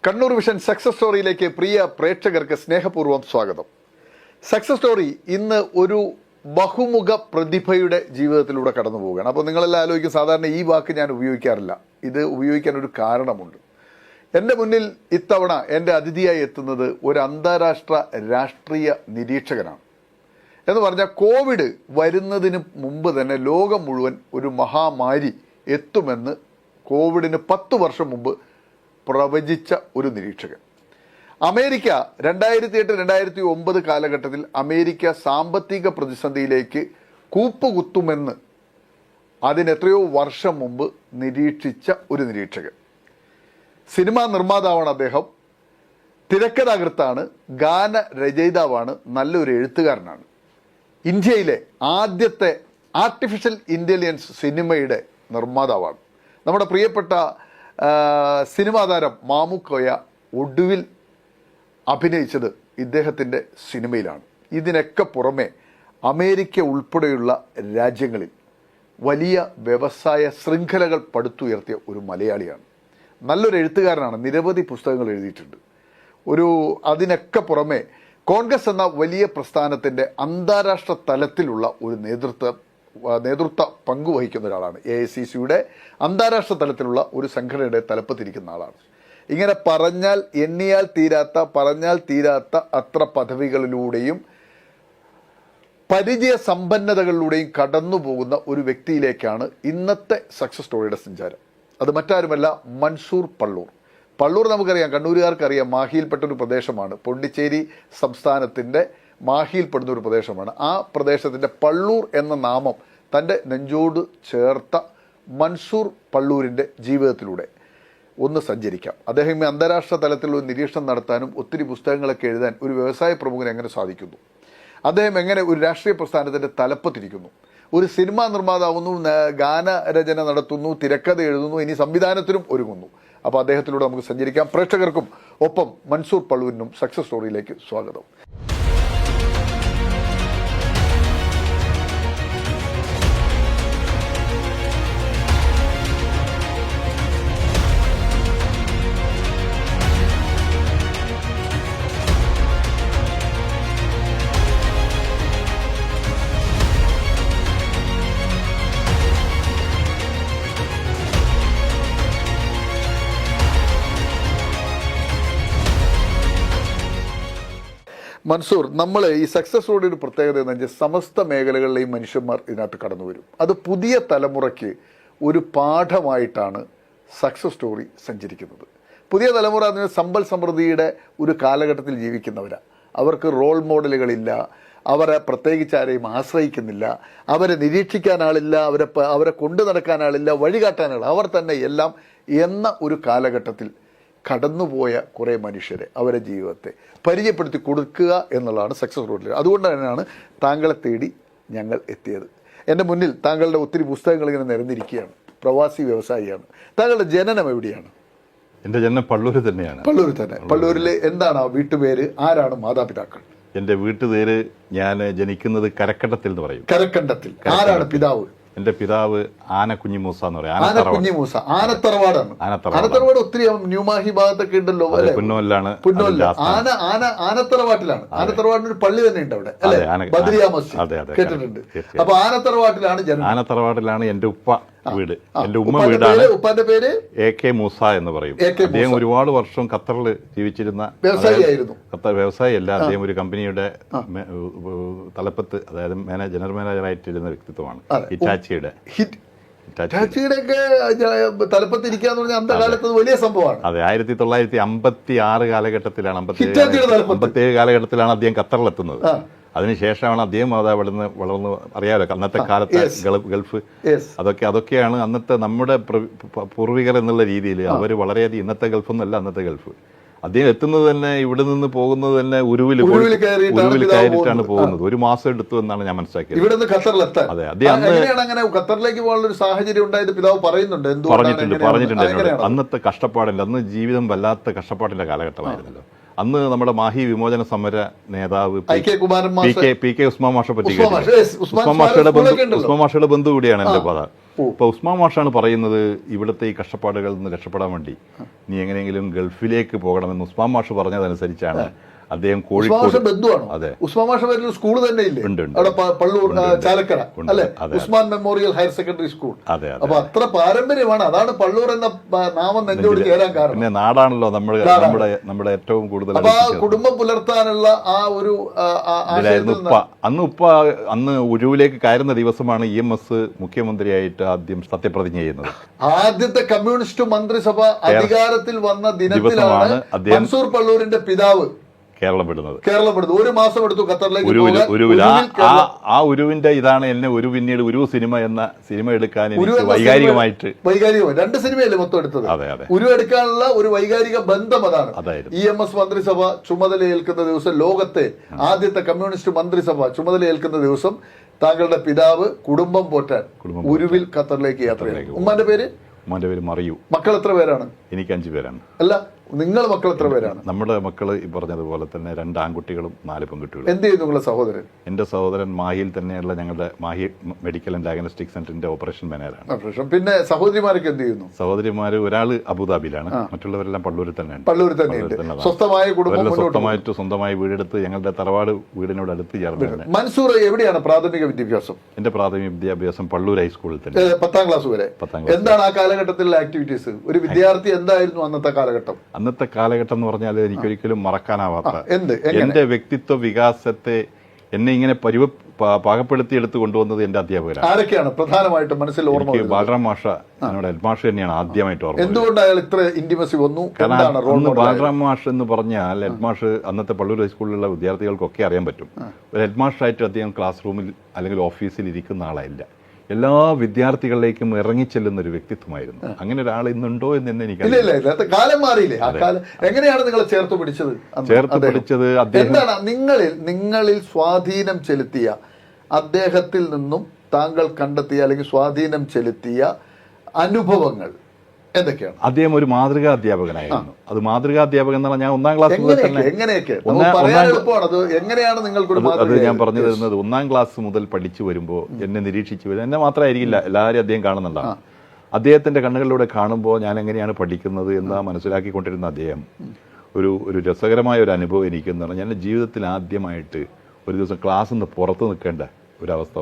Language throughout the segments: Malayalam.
കണ്ണൂർ വിഷൻ സക്സസ് സ്റ്റോറിയിലേക്ക് പ്രിയ പ്രേക്ഷകർക്ക് സ്നേഹപൂർവ്വം സ്വാഗതം. സക്സസ് സ്റ്റോറി ഇന്ന് ഒരു ബഹുമുഖ പ്രതിഭയുടെ ജീവിതത്തിലൂടെ കടന്നു പോവുകയാണ്. അപ്പോൾ നിങ്ങളെല്ലാം ആലോചിക്കും, സാധാരണ ഈ വാക്ക് ഞാൻ ഉപയോഗിക്കാറില്ല. ഇത് ഉപയോഗിക്കാൻ ഒരു കാരണമുണ്ട്. എൻ്റെ മുന്നിൽ ഇത്തവണ എൻ്റെ അതിഥിയായി എത്തുന്നത് ഒരു അന്താരാഷ്ട്ര രാഷ്ട്രീയ നിരീക്ഷകനാണ്. എന്ന് പറഞ്ഞാൽ കോവിഡ് വരുന്നതിന് മുമ്പ് തന്നെ ലോകം മുഴുവൻ ഒരു മഹാമാരി എത്തുമെന്ന് കോവിഡിന് 10 വർഷം മുമ്പ് പ്രവചിച്ച ഒരു നിരീക്ഷകൻ. അമേരിക്ക 2008-2009 കാലഘട്ടത്തിൽ അമേരിക്ക സാമ്പത്തിക പ്രതിസന്ധിയിലേക്ക് കൂപ്പുകുത്തുമെന്ന് അതിനെത്രയോ വർഷം മുമ്പ് നിരീക്ഷിച്ച ഒരു നിരീക്ഷകൻ. സിനിമാ നിർമ്മാതാവാണ് അദ്ദേഹം, തിരക്കഥാകൃത്താണ്, ഗാന രചയിതാവാണ്, നല്ലൊരു എഴുത്തുകാരനാണ്. ഇന്ത്യയിലെ ആദ്യത്തെ ആർട്ടിഫിഷ്യൽ ഇൻ്റലിജൻസ് സിനിമയുടെ നിർമ്മാതാവാണ്. നമ്മുടെ പ്രിയപ്പെട്ട സിനിമാ താരം മാമുക്കോയ ഒടുവിൽ അഭിനയിച്ചത് ഇദ്ദേഹത്തിൻ്റെ സിനിമയിലാണ്. ഇതിനൊക്കെ പുറമെ അമേരിക്ക ഉൾപ്പെടെയുള്ള രാജ്യങ്ങളിൽ വലിയ വ്യവസായ ശൃംഖലകൾ പടുത്തുയർത്തിയ ഒരു മലയാളിയാണ്. നല്ലൊരു എഴുത്തുകാരനാണ്, നിരവധി പുസ്തകങ്ങൾ എഴുതിയിട്ടുണ്ട്. അതിനൊക്കെ പുറമെ കോൺഗ്രസ് എന്ന വലിയ പ്രസ്ഥാനത്തിൻ്റെ അന്താരാഷ്ട്ര തലത്തിലുള്ള ഒരു നേതൃത്വ പങ്കുവഹിക്കുന്ന ഒരാളാണ്. AICCയുടെ അന്താരാഷ്ട്ര തലത്തിലുള്ള ഒരു സംഘടനയുടെ തലപ്പത്തിരിക്കുന്ന ആളാണ്. ഇങ്ങനെ എണ്ണിയാൽ തീരാത്ത അത്ര പദവികളിലൂടെയും പരിചയ സമ്പന്നതകളിലൂടെയും കടന്നു പോകുന്ന ഒരു വ്യക്തിയിലേക്കാണ് ഇന്നത്തെ സക്സസ് സ്റ്റോറിയുടെ സഞ്ചാരം. അത് മറ്റാരുമല്ല, മൻസൂർ പള്ളൂർ. പള്ളൂർ നമുക്കറിയാം, കണ്ണൂരുകാർക്കറിയാം, മാഹിയിൽപ്പെട്ടൊരു പ്രദേശമാണ്. പോണ്ടിച്ചേരി സംസ്ഥാനത്തിൻ്റെ മാഹിയിൽപ്പെടുന്ന ഒരു പ്രദേശമാണ്. ആ പ്രദേശത്തിൻ്റെ പള്ളൂർ എന്ന നാമം തൻ്റെ നെഞ്ചോട് ചേർത്ത മൻസൂർ പള്ളൂരിൻ്റെ ജീവിതത്തിലൂടെ ഒന്ന് സഞ്ചരിക്കാം. അദ്ദേഹം അന്താരാഷ്ട്ര തലത്തിലുള്ള നിരീക്ഷണം നടത്താനും ഒത്തിരി പുസ്തകങ്ങളൊക്കെ എഴുതാൻ ഒരു വ്യവസായ പ്രമുഖന് എങ്ങനെ സാധിക്കുന്നു, അദ്ദേഹം എങ്ങനെ ഒരു രാഷ്ട്രീയ പ്രസ്ഥാനത്തിൻ്റെ തലപ്പത്തിരിക്കുന്നു, ഒരു സിനിമാ നിർമ്മാതാവുന്നു, ഗാനരചന നടത്തുന്നു, തിരക്കഥ എഴുതുന്നു, ഇനി സംവിധാനത്തിനും ഒരുങ്ങുന്നു. അപ്പോൾ അദ്ദേഹത്തിലൂടെ നമുക്ക് സഞ്ചരിക്കാം. പ്രേക്ഷകർക്കും ഒപ്പം മൻസൂർ പള്ളൂരിനും സക്സസ് സ്റ്റോറിയിലേക്ക് സ്വാഗതം. മൻസൂർ, നമ്മൾ ഈ സക്സസ് സ്റ്റോറിയുടെ ഒരു പ്രത്യേകത എന്ന് വെച്ചാൽ സമസ്ത മേഖലകളിലെയും മനുഷ്യന്മാർ ഇതിനകത്ത് കടന്നു വരും. അത് പുതിയ തലമുറയ്ക്ക് ഒരു പാഠമായിട്ടാണ് സക്സസ് സ്റ്റോറി സഞ്ചരിക്കുന്നത്. പുതിയ തലമുറ അതിന് സമ്പൽ സമൃദ്ധിയുടെ ഒരു കാലഘട്ടത്തിൽ ജീവിക്കുന്നവരാണ്. അവർക്ക് റോൾ മോഡലുകളില്ല, അവരെ പ്രത്യേകിച്ച് ആരെയും ആശ്രയിക്കുന്നില്ല, അവരെ നിരീക്ഷിക്കാൻ ആളില്ല, അവരെ കൊണ്ടു നടക്കാൻ ആളില്ല, വഴികാട്ടാനാളില്ല, അവർ തന്നെ എല്ലാം എന്ന ഒരു കാലഘട്ടത്തിൽ കടന്നുപോയ കുറേ മനുഷ്യരെ, അവരുടെ ജീവിതത്തെ പരിചയപ്പെടുത്തി കൊടുക്കുക എന്നുള്ളതാണ് സക്സസ് റോഡിൽ. അതുകൊണ്ട് തന്നെയാണ് താങ്കളെ തേടി ഞങ്ങൾ എത്തിയത്. എൻ്റെ മുന്നിൽ താങ്കളുടെ ഒത്തിരി പുസ്തകങ്ങൾ ഇങ്ങനെ നിരന്നിരിക്കുകയാണ്. പ്രവാസി വ്യവസായിയാണ്. താങ്കളുടെ ജനനം എവിടെയാണ്? എൻ്റെ ജനനം പള്ളൂർ തന്നെയാണ്. പള്ളൂർ തന്നെ. പള്ളൂരിൽ എന്താണ് ആ വീട്ടുപേര്? ആരാണ് മാതാപിതാക്കൾ? എൻ്റെ വീട്ടുപേര്, ഞാൻ ജനിക്കുന്നത് കരക്കണ്ടത്തിൽ എന്ന് പറയും. കരക്കണ്ടത്തിൽ. ആരാണ് പിതാവ്? എൻ്റെ പിതാവ് ആനക്കുഞ്ഞിമൂസ എന്ന് പറയും. ആനക്കുഞ്ഞിമൂസ. ആനത്തറവാടാണ്. ആനത്തറവാട് ഒത്തിരി ന്യൂമാഹി ഭാഗത്തൊക്കെ ഉണ്ടല്ലോ. പുന്നോലിലാണ്. ആനത്തറവാട്ടിലാണ്. ആനത്തറവാടിന് ഒരു പള്ളി തന്നെ ഉണ്ട് അവിടെ, അല്ലെ? ബദ്രിയ മസ്ജിദ് കേട്ടിട്ടുണ്ട്. അപ്പൊ ആനത്തറവാട്ടിലാണ് ജനനം. ആനത്തറവാട്ടിലാണ് എൻ്റെ ഉപ്പ വീട്. എൻ്റെ ഉമ്മ വീടാണ്. ഉപ്പാന്റെ പേര് AK മൂസ എന്ന് പറയും. അദ്ദേഹം ഒരുപാട് വർഷം ഖത്തറിൽ ജീവിച്ചിരുന്ന വ്യവസായിയായിരുന്നു. ഖത്തർ വ്യവസായിയല്ല, അദ്ദേഹം ഒരു കമ്പനിയുടെ തലപ്പത്ത്, അതായത് ജനറൽ മാനേജറായിട്ടിരുന്ന വ്യക്തിത്വമാണ്. ഹിറ്റാച്ചിയുടെ തലപ്പത്തിരിക്കാന്ന് പറഞ്ഞാൽ അന്ത കാലത്ത് വലിയ സംഭവമാണ്. അതെ, 1956 കാലഘട്ടത്തിലാണ്, 57 കാലഘട്ടത്തിലാണ് അദ്ദേഹം ഖത്തറിലെത്തുന്നത്. അതിനുശേഷമാണ് അദ്ദേഹം അവിടുന്ന് വളർന്ന്, അറിയാമല്ലോ അന്നത്തെ കാലത്തെ ഗൾഫ്, അതൊക്കെയാണ് അന്നത്തെ നമ്മുടെ പൂർവികർ എന്നുള്ള രീതിയിൽ അവർ വളരെയധികം, ഇന്നത്തെ ഗൾഫൊന്നുമല്ല അന്നത്തെ ഗൾഫ്. അദ്ദേഹം എത്തുന്നത് തന്നെ, ഇവിടെ നിന്ന് പോകുന്നത് തന്നെ ഉരുവിൽ കയറിയിട്ടാണ് പോകുന്നത്. 1 മാസം എടുത്തു എന്നാണ് ഞാൻ മനസ്സിലാക്കിയത്. അതെ, ഖത്തറിലേക്ക് പോകാനുള്ള ഒരു സാഹചര്യം ഉണ്ടായത് പിതാവ് പറഞ്ഞിട്ടുണ്ട്. അന്നത്തെ കഷ്ടപ്പാടില്ല, അന്ന് ജീവിതം വല്ലാത്ത കഷ്ടപ്പാടിന്റെ കാലഘട്ടമായിരുന്നല്ലോ. അന്ന് നമ്മുടെ മാഹി വിമോചന സമര നേതാവ് PK ഉസ്മാൻ മാഷെ പറ്റി ഉസ്മാൻ മാഷയുടെ ബന്ധു കൂടിയാണ് എൻ്റെ പദ. ഇപ്പൊ ഉസ്മാൻ മാഷാണ് പറയുന്നത്, ഇവിടുത്തെ ഈ കഷ്ടപ്പാടുകളിൽ നിന്ന് രക്ഷപ്പെടാൻ വേണ്ടി നീ എങ്ങനെയെങ്കിലും ഗൾഫിലേക്ക് പോകണമെന്ന് ഉസ്മാൻ മാഷ് പറഞ്ഞതനുസരിച്ചാണ് അദ്ദേഹം ഉസ്മാൻ മാഷ കോഴിക്കോട് ബന്ധുവാണോ? അതെ. ഉസ്മാൻ മാഷ വരുന്ന സ്കൂൾ തന്നെ ഇല്ലേ ഉണ്ട്. അവിടെ പള്ളൂർ ചാലക്കര ഉണ്ട്. അല്ലെ? അതെ. Usman memorial higher secondary school. അതെ അപ്പൊ അത്ര പാരമ്പര്യമാണ്. അതാണ് പള്ളൂർ എന്ന നാമം നെഞ്ചോട് ചേരാൻ കാരണം. പിന്നെ നാടാണല്ലോ നമ്മുടെ ഏറ്റവും കൂടുതൽ അപ്പൊ ആ കുടുംബം പുലർത്താനുള്ള ആ ഒരു അന്ന് ഉരുവിലേക്ക് കയറുന്ന ദിവസമാണ് EMS മുഖ്യമന്ത്രിയായിട്ട് ആദ്യം സത്യപ്രതിജ്ഞ ചെയ്യുന്നത്. ആദ്യത്തെ കമ്മ്യൂണിസ്റ്റ് മന്ത്രിസഭ അധികാരത്തിൽ വന്ന ദിവസമാണ് ദിനത്തിലാണ് മൻസൂർ പള്ളൂരിന്റെ പിതാവ് കേരളം വിടുന്നത്. ഒരു മാസം എടുത്തു ഖത്തറിലേക്ക് ഉരുവിൽ ആ ഉരുവിന്റെ ഇതാണ് എന്നെ പിന്നീട് ഉരു സിനിമ എന്ന സിനിമ എടുക്കാൻ എനിക്ക് വൈകാരികമായിട്ട് 2 സിനിമയല്ലേ മൊത്തം എടുത്തത്. ഉരു എടുക്കാനുള്ള ഒരു വൈകാരിക ബന്ധം അതാണ്. EMS മന്ത്രിസഭ ചുമതലയേൽക്കുന്ന ദിവസം, ലോകത്തെ ആദ്യത്തെ കമ്മ്യൂണിസ്റ്റ് മന്ത്രിസഭ ചുമതലയേൽക്കുന്ന ദിവസം താങ്കളുടെ പിതാവ് കുടുംബം പോറ്റാൻ ഉരുവിൽ ഖത്തറിലേക്ക് യാത്ര ചെയ്തു. ഉമ്മാന്റെ പേര് മറിയൂ. മക്കൾ എത്ര പേരാണ്? എനിക്ക് 5 പേരാണ്. അല്ല, നിങ്ങൾ മക്കൾ എത്ര പേരാണ്? നമ്മുടെ മക്കള് ഈ പറഞ്ഞതുപോലെ തന്നെ 2 ആൺകുട്ടികളും 4 പെൺകുട്ടികളും. എന്ത് ചെയ്യുന്നു നിങ്ങളുടെ സഹോദരൻ? എന്റെ സഹോദരൻ മാഹിയിൽ തന്നെയുള്ള ഞങ്ങളുടെ മാഹി മെഡിക്കൽ ആൻഡ് ഡയഗ്നോസ്റ്റിക് സെന്ററിന്റെ ഓപ്പറേഷൻ മാനേജറാണ്. പിന്നെ സഹോദരിമാരൊക്കെ എന്ത് ചെയ്യുന്നു? സഹോദരിമാര് ഒരാൾ അബുദാബിയിലാണ്, മറ്റുള്ളവരെല്ലാം പള്ളൂരിൽ തന്നെയാണ്. സ്വസ്ഥമായിട്ട് സ്വന്തമായി വീടെടുത്ത് ഞങ്ങളുടെ തറവാട് വീടിനോട് അടുത്ത് ചേർന്ന്. മൻസൂർ എവിടെയാണ് പ്രാഥമിക വിദ്യാഭ്യാസം? എന്റെ പ്രാഥമിക വിദ്യാഭ്യാസം പള്ളൂർ ഹൈസ്കൂളിൽ തന്നെ, 10ാം ക്ലാസ് വരെ. എന്താണ് ആ കാലഘട്ടത്തിലുള്ള ആക്ടിവിറ്റീസ്? ഒരു വിദ്യാർത്ഥി എന്തായിരുന്നു അന്നത്തെ കാലഘട്ടം? അന്നത്തെ കാലഘട്ടം എന്ന് പറഞ്ഞാൽ എനിക്കൊരിക്കലും മറക്കാനാവാത്ത, എന്റെ വ്യക്തിത്വ വികാസത്തെ എന്നെ ഇങ്ങനെ പാകപ്പെടുത്തിയെടുത്ത് കൊണ്ടുവന്നത് എന്റെ അധ്യാപകരാണ്. ആരൊക്കെയാണ് പ്രധാനമായിട്ടും മനസ്സിൽ ഓർമ്മ? ബാലറാം മാഷ, എന്നോട് ഹെഡ് മാഷ് തന്നെയാണ് ആദ്യമായിട്ട് ഓർമ്മ. എന്തുകൊണ്ട് അയാൾ ഇത്ര ഇന്റിമസി വന്നു? കാരണം ബാലറാം മാഷ് എന്ന് പറഞ്ഞാൽ ഹെഡ് മാഷ് അന്നത്തെ പള്ളൂർ ഹൈസ്കൂളിലുള്ള വിദ്യാർത്ഥികൾക്കൊക്കെ അറിയാൻ പറ്റും. ഒരു ഹെഡ് മാഷായിട്ട് അദ്ദേഹം ക്ലാസ് റൂമിൽ അല്ലെങ്കിൽ ഓഫീസിൽ ഇരിക്കുന്ന ആളായില്ല, എല്ലാ വിദ്യാർത്ഥികളിലേക്കും ഇറങ്ങിച്ചെല്ലുന്ന ഒരു വ്യക്തിത്വമായിരുന്നു. അങ്ങനെ ഒരാൾ ഇന്നുണ്ടോ എന്ന് എനിക്ക് കാലം മാറിയില്ലേ? എങ്ങനെയാണ് നിങ്ങളെ ചേർത്ത് പിടിച്ചത്? എന്താണ് നിങ്ങളിൽ സ്വാധീനം ചെലുത്തിയ, അദ്ദേഹത്തിൽ നിന്നും താങ്കൾ കണ്ടെത്തിയ അല്ലെങ്കിൽ സ്വാധീനം ചെലുത്തിയ അനുഭവങ്ങൾ എന്തൊക്കെയാണ്? അദ്ദേഹം ഒരു മാതൃകാ അധ്യാപകനായിരുന്നു. അത് മാതൃകാ അധ്യാപകൻ എന്ന് പറഞ്ഞാൽ ഞാൻ 1ാം ക്ലാസ് മുതൽ തന്നെ, അത് ഞാൻ പറഞ്ഞു തരുന്നത് 1ാം ക്ലാസ് മുതൽ പഠിച്ചു വരുമ്പോൾ എന്നെ നിരീക്ഷിച്ചു വരും. എന്നെ മാത്രമായിരിക്കില്ല, എല്ലാവരും അദ്ദേഹം കാണുന്നുണ്ടാവും. അദ്ദേഹത്തിന്റെ കണ്ണുകളിലൂടെ കാണുമ്പോൾ ഞാൻ എങ്ങനെയാണ് പഠിക്കുന്നത് എന്ന് മനസ്സിലാക്കിക്കൊണ്ടിരുന്ന അദ്ദേഹം ഒരു രസകരമായ ഒരു അനുഭവം എനിക്കെന്ന് പറഞ്ഞാൽ, എൻ്റെ ജീവിതത്തിൽ ആദ്യമായിട്ട് ഒരു ദിവസം ക്ലാസ്സിൽ നിന്ന് പുറത്ത് നിൽക്കേണ്ട ഒരവസ്ഥ.